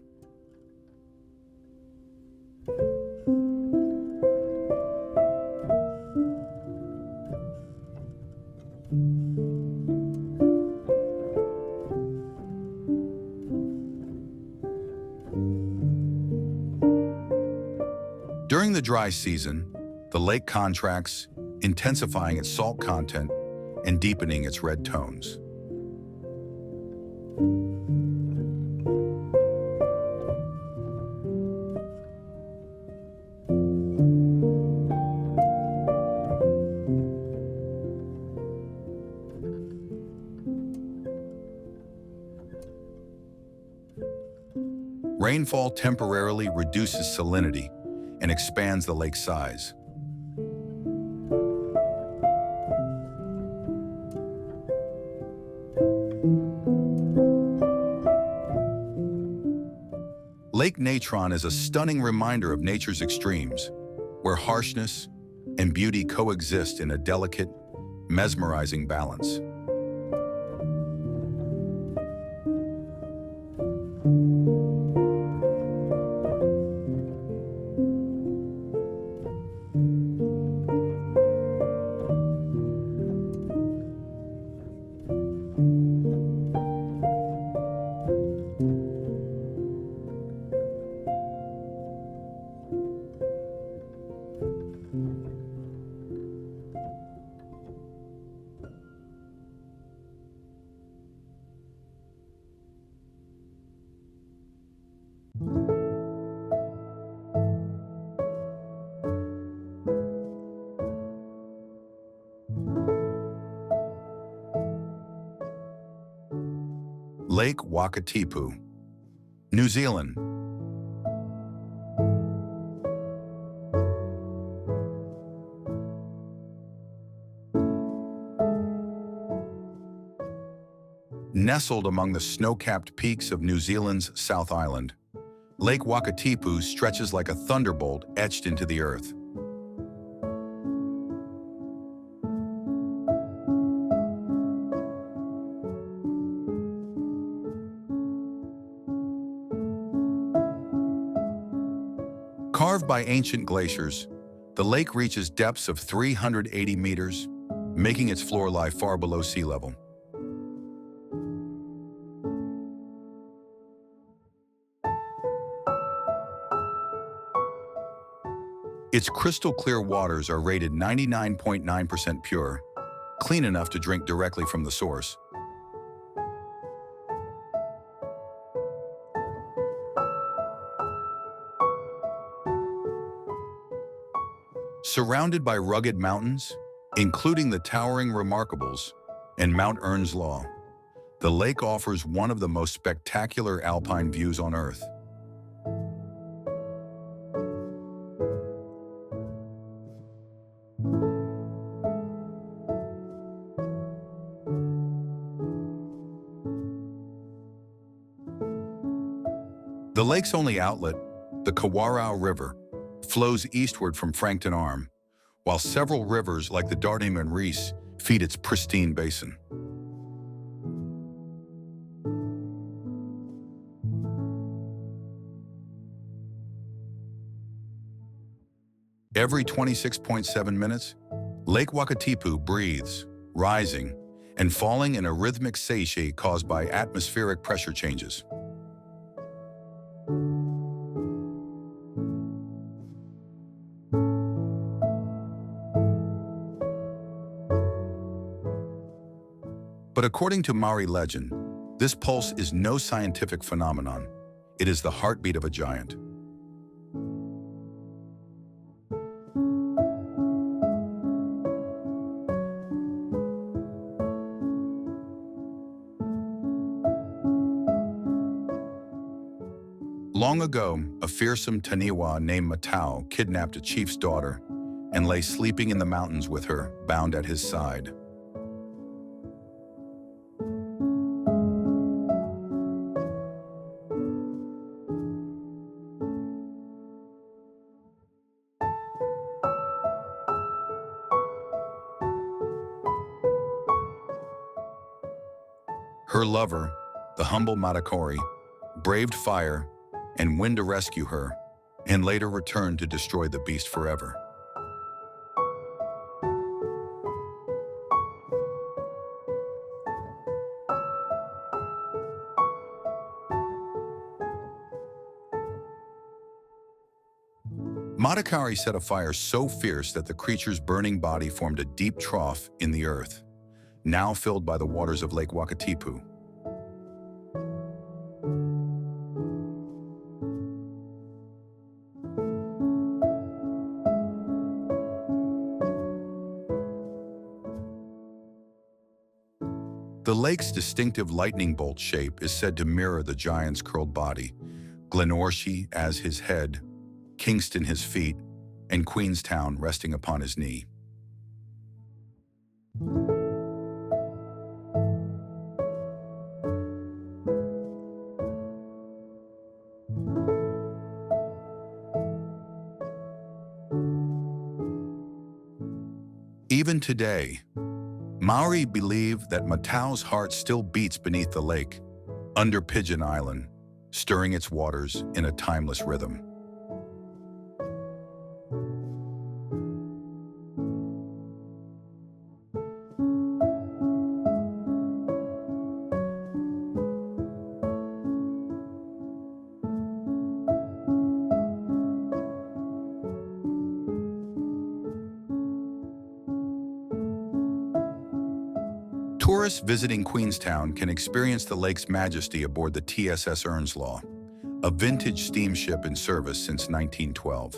A: During the dry season, the lake contracts, intensifying its salt content and deepening its red tones. Rainfall temporarily reduces salinity and expands the lake's size. Lake Natron is a stunning reminder of nature's extremes, where harshness and beauty coexist in a delicate, mesmerizing balance. Lake Wakatipu, New Zealand. Nestled among the snow-capped peaks of New Zealand's South Island, Lake Wakatipu stretches like a thunderbolt etched into the earth. Carved by ancient glaciers, the lake reaches depths of 380 meters, making its floor lie far below sea level. Its crystal-clear waters are rated 99.9% pure, clean enough to drink directly from the source. Surrounded by rugged mountains, including the towering Remarkables and Mount Earnslaw, the lake offers one of the most spectacular alpine views on Earth. The lake's only outlet, the Kawarau River, flows eastward from Frankton Arm, while several rivers like the Darthingham and Rees feed its pristine basin. Every 26.7 minutes, Lake Wakatipu breathes, rising and falling in a rhythmic seiche caused by atmospheric pressure changes. But according to Maori legend, this pulse is no scientific phenomenon. It is the heartbeat of a giant. Long ago, a fearsome Taniwa named Matau kidnapped a chief's daughter and lay sleeping in the mountains with her, bound at his side. Her lover, the humble Matakori, braved fire and wind to rescue her, and later returned to destroy the beast forever. Matakari set a fire so fierce that the creature's burning body formed a deep trough in the earth, now filled by the waters of Lake Wakatipu. The lake's distinctive lightning bolt shape is said to mirror the giant's curled body, Glenorchy as his head, Kingston his feet, and Queenstown resting upon his knee. Even today, Maori believe that Matau's heart still beats beneath the lake, under Pigeon Island, stirring its waters in a timeless rhythm. Tourists visiting Queenstown can experience the lake's majesty aboard the TSS Earnslaw, a vintage steamship in service since 1912.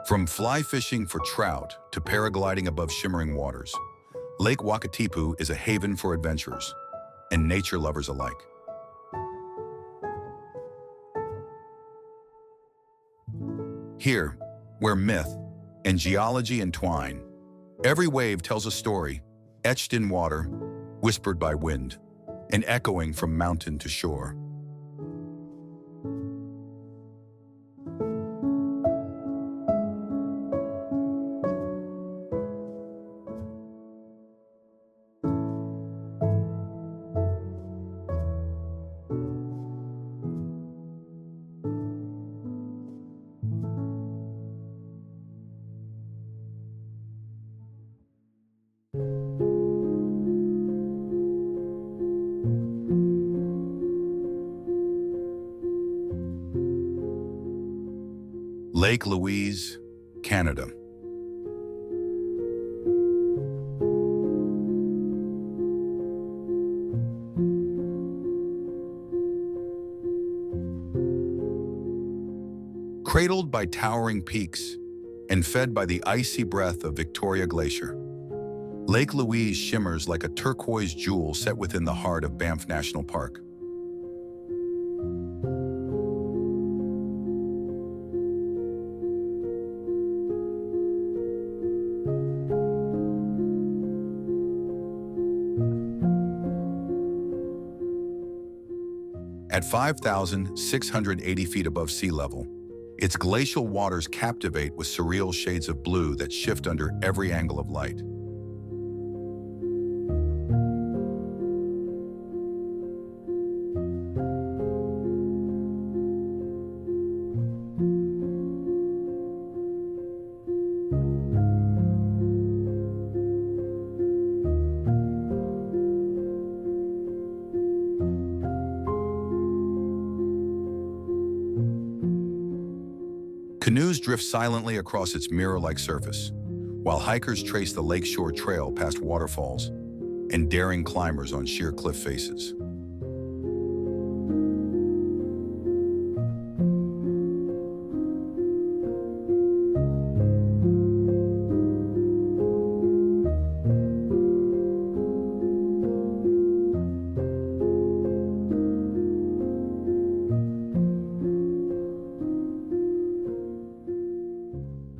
A: From fly fishing for trout to paragliding above shimmering waters, Lake Wakatipu is a haven for adventurers and nature lovers alike. Here, where myth and geology entwine, every wave tells a story, etched in water, whispered by wind, and echoing from mountain to shore. Lake Louise, Canada. Cradled by towering peaks and fed by the icy breath of Victoria Glacier, Lake Louise shimmers like a turquoise jewel set within the heart of Banff National Park. At 5,680 feet above sea level, its glacial waters captivate with surreal shades of blue that shift under every angle of light. Canoes drift silently across its mirror-like surface, while hikers trace the lakeshore trail past waterfalls and daring climbers on sheer cliff faces.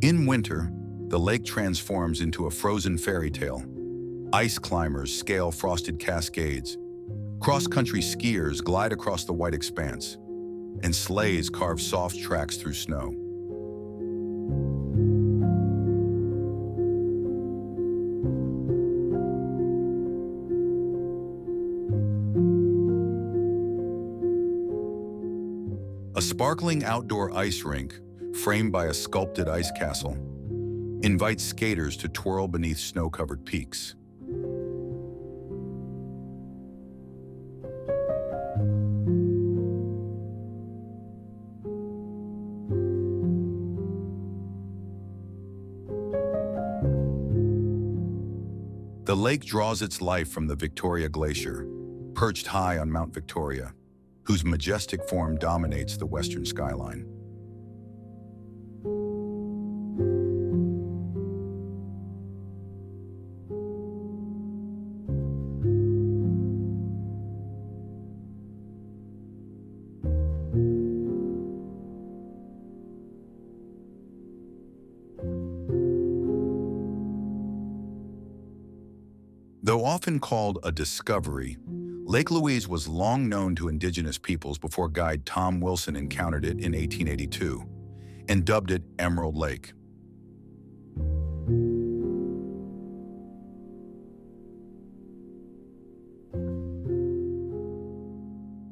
A: In winter, the lake transforms into a frozen fairy tale. Ice climbers scale frosted cascades, cross-country skiers glide across the white expanse, and sleighs carve soft tracks through snow. A sparkling outdoor ice rink, framed by a sculpted ice castle, invites skaters to twirl beneath snow-covered peaks. The lake draws its life from the Victoria Glacier, perched high on Mount Victoria, whose majestic form dominates the western skyline. Though often called a discovery, Lake Louise was long known to indigenous peoples before guide Tom Wilson encountered it in 1882 and dubbed it Emerald Lake.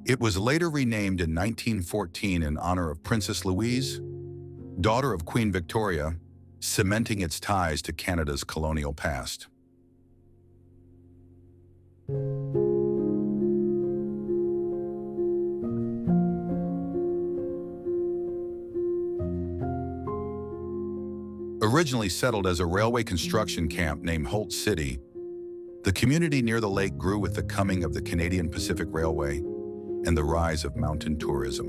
A: It was later renamed in 1914 in honor of Princess Louise, daughter of Queen Victoria, cementing its ties to Canada's colonial past. Originally settled as a railway construction camp named Holt City, the community near the lake grew with the coming of the Canadian Pacific Railway and the rise of mountain tourism.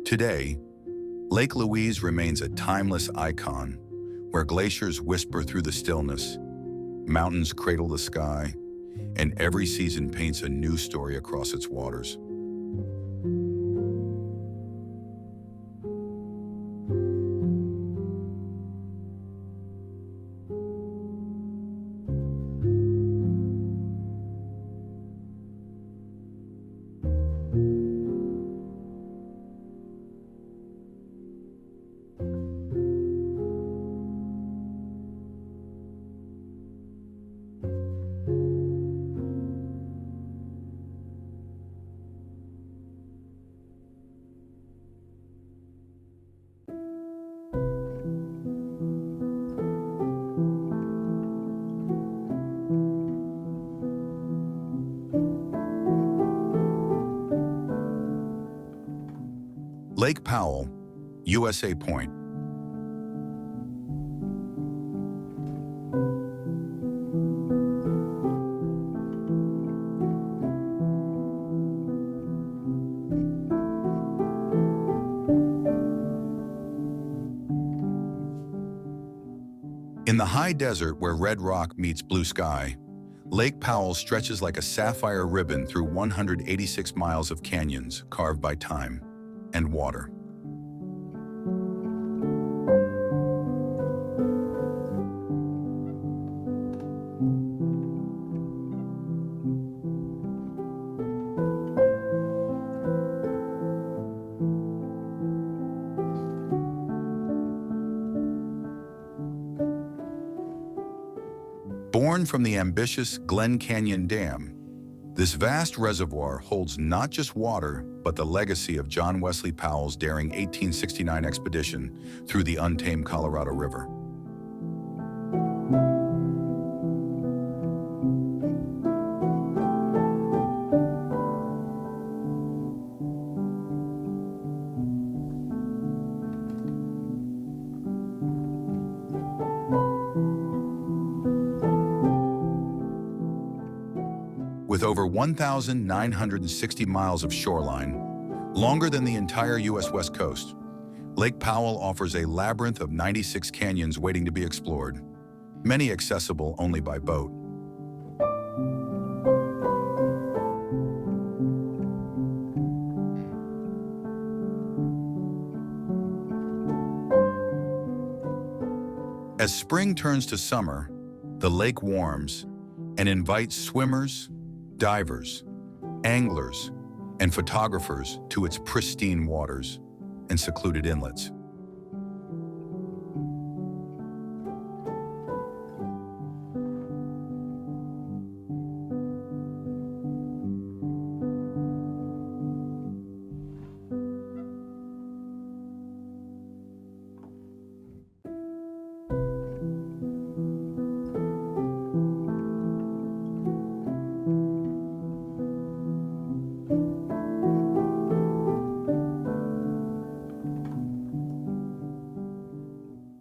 A: Today, Lake Louise remains a timeless icon where glaciers whisper through the stillness, mountains cradle the sky, and every season paints a new story across its waters. Lake Powell, USA Point. In the high desert where red rock meets blue sky, Lake Powell stretches like a sapphire ribbon through 186 miles of canyons carved by time and water. Born from the ambitious Glen Canyon Dam, this vast reservoir holds not just water, but the legacy of John Wesley Powell's daring 1869 expedition through the untamed Colorado River. With over 1,960 miles of shoreline, longer than the entire U.S. West Coast, Lake Powell offers a labyrinth of 96 canyons waiting to be explored, many accessible only by boat. As spring turns to summer, the lake warms and invites swimmers, divers, anglers, and photographers to its pristine waters and secluded inlets.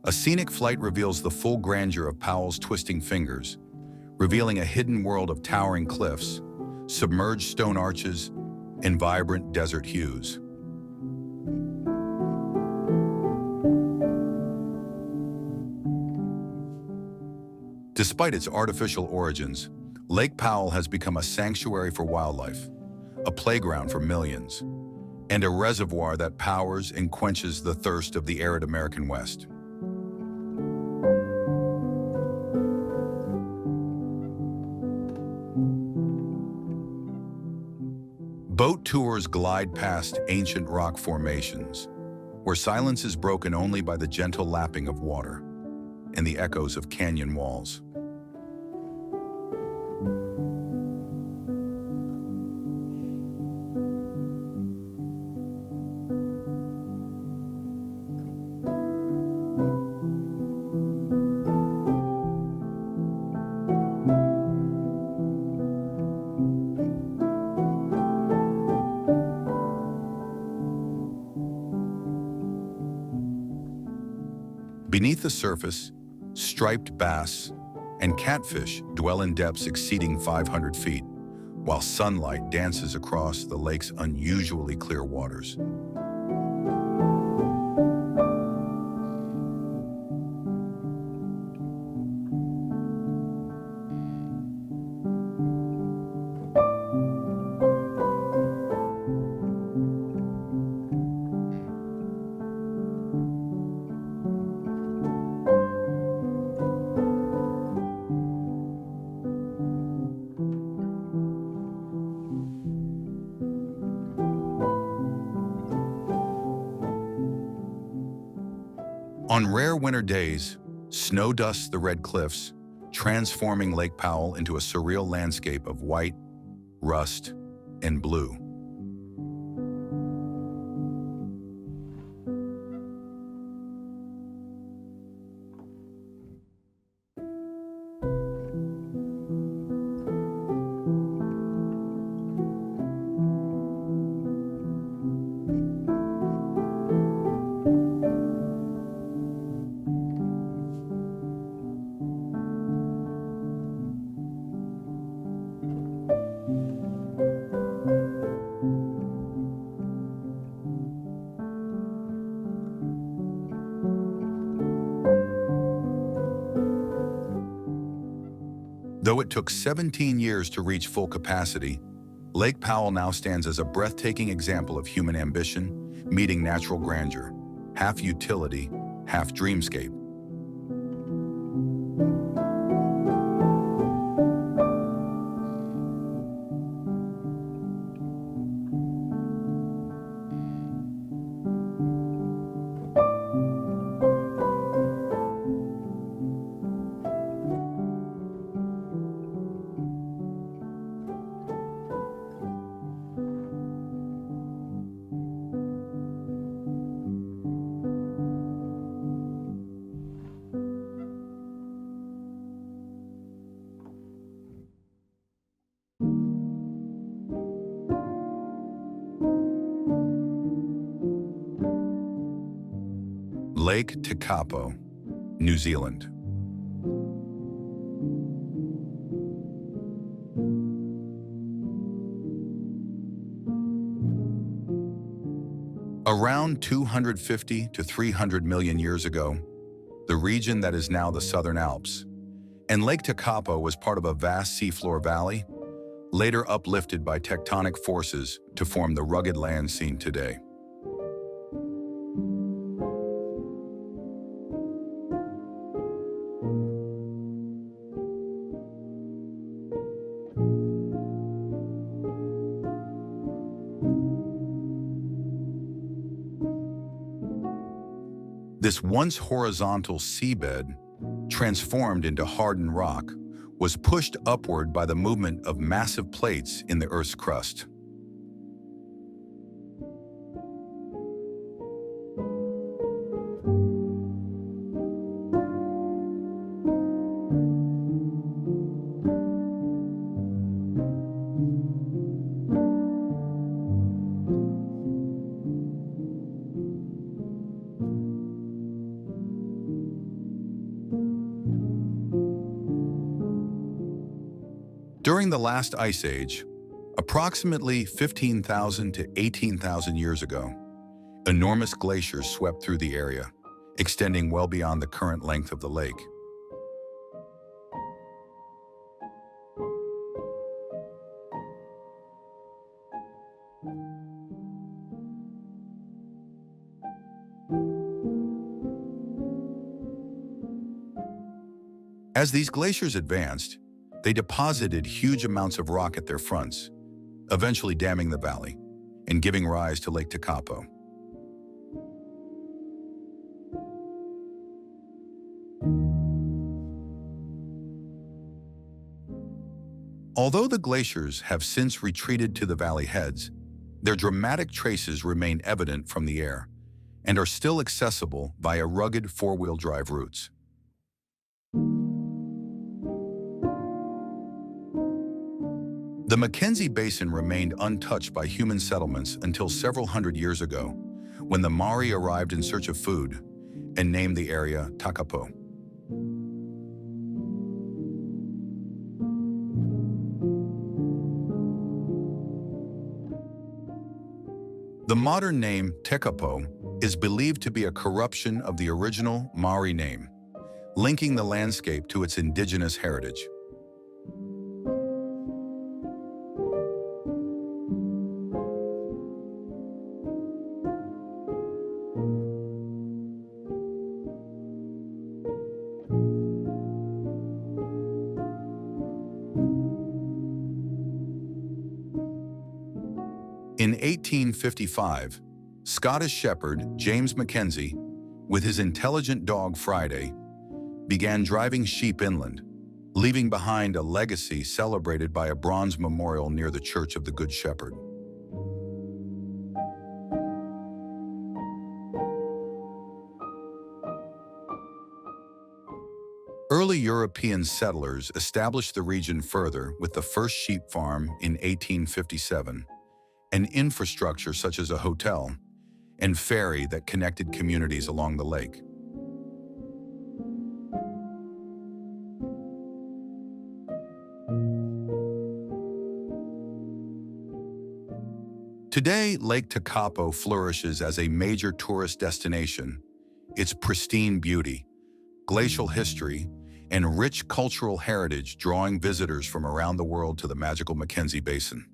A: A scenic flight reveals the full grandeur of Powell's twisting fingers, revealing a hidden world of towering cliffs, submerged stone arches, and vibrant desert hues. Despite its artificial origins, Lake Powell has become a sanctuary for wildlife, a playground for millions, and a reservoir that powers and quenches the thirst of the arid American West. Boat tours glide past ancient rock formations, where silence is broken only by the gentle lapping of water and the echoes of canyon walls. Beneath the surface, striped bass and catfish dwell in depths exceeding 500 feet, while sunlight dances across the lake's unusually clear waters. On rare winter days, snow dusts the red cliffs, transforming Lake Powell into a surreal landscape of white, rust, and blue. Though it took 17 years to reach full capacity, Lake Powell now stands as a breathtaking example of human ambition, meeting natural grandeur, half utility, half dreamscape. Lake Tekapo, New Zealand. Around 250 to 300 million years ago, the region that is now the Southern Alps, and Lake Tekapo was part of a vast seafloor valley, later uplifted by tectonic forces to form the rugged land seen today. This once horizontal seabed, transformed into hardened rock, was pushed upward by the movement of massive plates in the Earth's crust. During the last ice age, approximately 15,000 to 18,000 years ago, enormous glaciers swept through the area, extending well beyond the current length of the lake. As these glaciers advanced, they deposited huge amounts of rock at their fronts, eventually damming the valley and giving rise to Lake Tekapo. Although the glaciers have since retreated to the valley heads, their dramatic traces remain evident from the air and are still accessible via rugged four-wheel drive routes. The Mackenzie Basin remained untouched by human settlements until several hundred years ago, when the Maori arrived in search of food and named the area Tekapo. The modern name Tekapo is believed to be a corruption of the original Maori name, linking the landscape to its indigenous heritage. In 1855, Scottish shepherd James Mackenzie, with his intelligent dog Friday, began driving sheep inland, leaving behind a legacy celebrated by a bronze memorial near the Church of the Good Shepherd. Early European settlers established the region further with the first sheep farm in 1857, and infrastructure such as a hotel and ferry that connected communities along the lake. Today, Lake Tekapo flourishes as a major tourist destination. Its pristine beauty, glacial history, and rich cultural heritage drawing visitors from around the world to the magical Mackenzie Basin.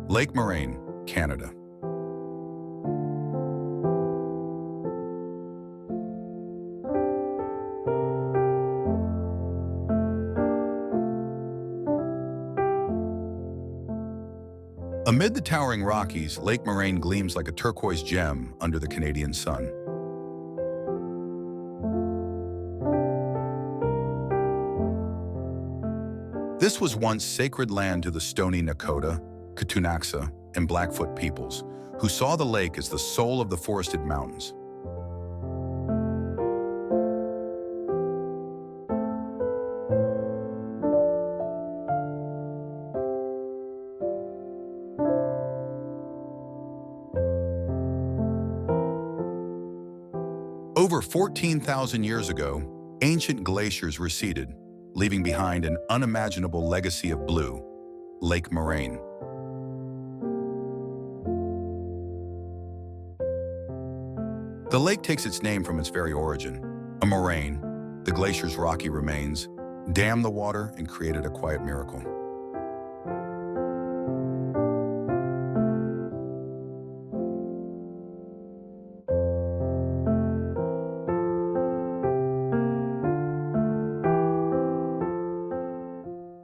A: Lake Moraine, Canada. Amid the towering Rockies, Lake Moraine gleams like a turquoise gem under the Canadian sun. This was once sacred land to the Stoney Nakoda, Ktunaxa, and Blackfoot peoples, who saw the lake as the soul of the forested mountains. Over 14,000 years ago, ancient glaciers receded, leaving behind an unimaginable legacy of blue, Lake Moraine. The lake takes its name from its very origin. A moraine, the glacier's rocky remains, dammed the water and created a quiet miracle.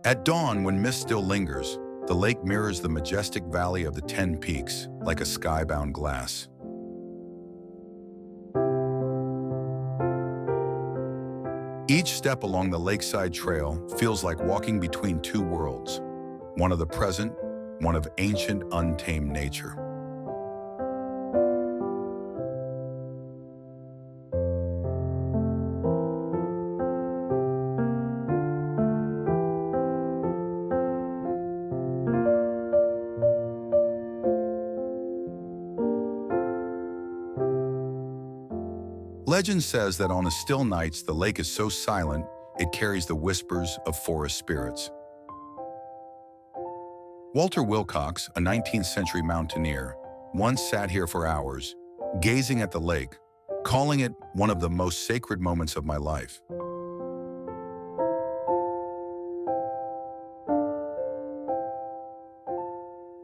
A: At dawn, when mist still lingers, the lake mirrors the majestic valley of the 10 Peaks like a skybound glass. Each step along the lakeside trail feels like walking between two worlds, one of the present, one of ancient, untamed nature. Legend says that on still nights, the lake is so silent, it carries the whispers of forest spirits. Walter Wilcox, a 19th century mountaineer, once sat here for hours, gazing at the lake, calling it one of the most sacred moments of my life.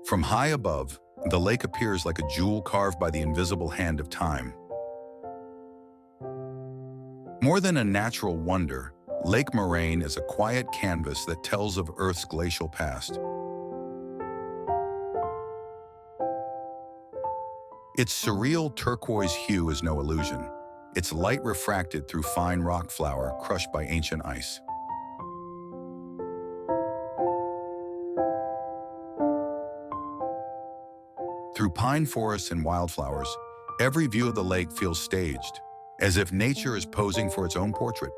A: From high above, the lake appears like a jewel carved by the invisible hand of time. More than a natural wonder, Lake Moraine is a quiet canvas that tells of Earth's glacial past. Its surreal turquoise hue is no illusion. Its light refracted through fine rock flour crushed by ancient ice. Through pine forests and wildflowers, every view of the lake feels staged, as if nature is posing for its own portrait.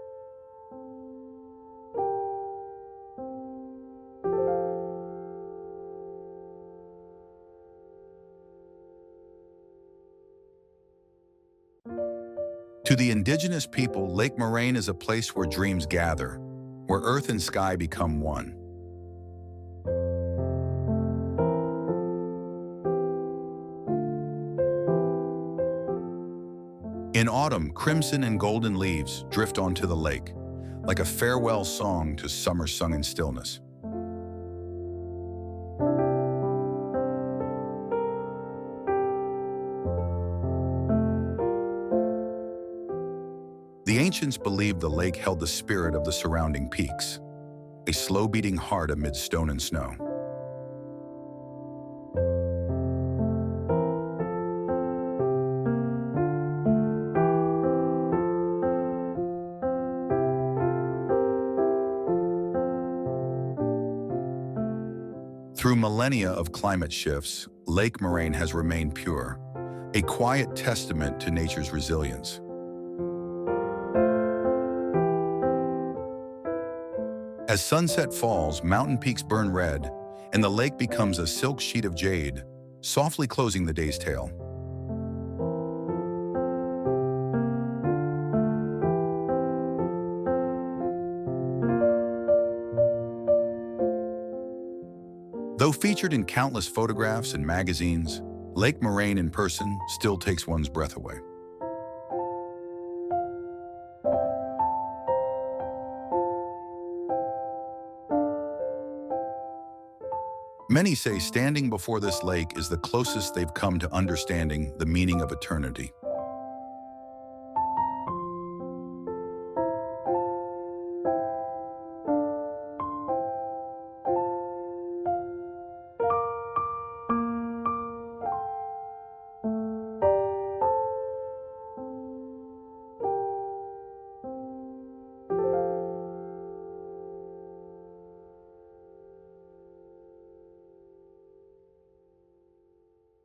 A: To the indigenous people, Lake Moraine is a place where dreams gather, where earth and sky become one. In autumn, crimson and golden leaves drift onto the lake, like a farewell song to summer sung in stillness. The ancients believed the lake held the spirit of the surrounding peaks, a slow-beating heart amid stone and snow. Through millennia of climate shifts, Lake Moraine has remained pure, a quiet testament to nature's resilience. As sunset falls, mountain peaks burn red, and the lake becomes a silk sheet of jade, softly closing the day's tale. Though featured in countless photographs and magazines, Lake Moraine in person still takes one's breath away. Many say standing before this lake is the closest they've come to understanding the meaning of eternity.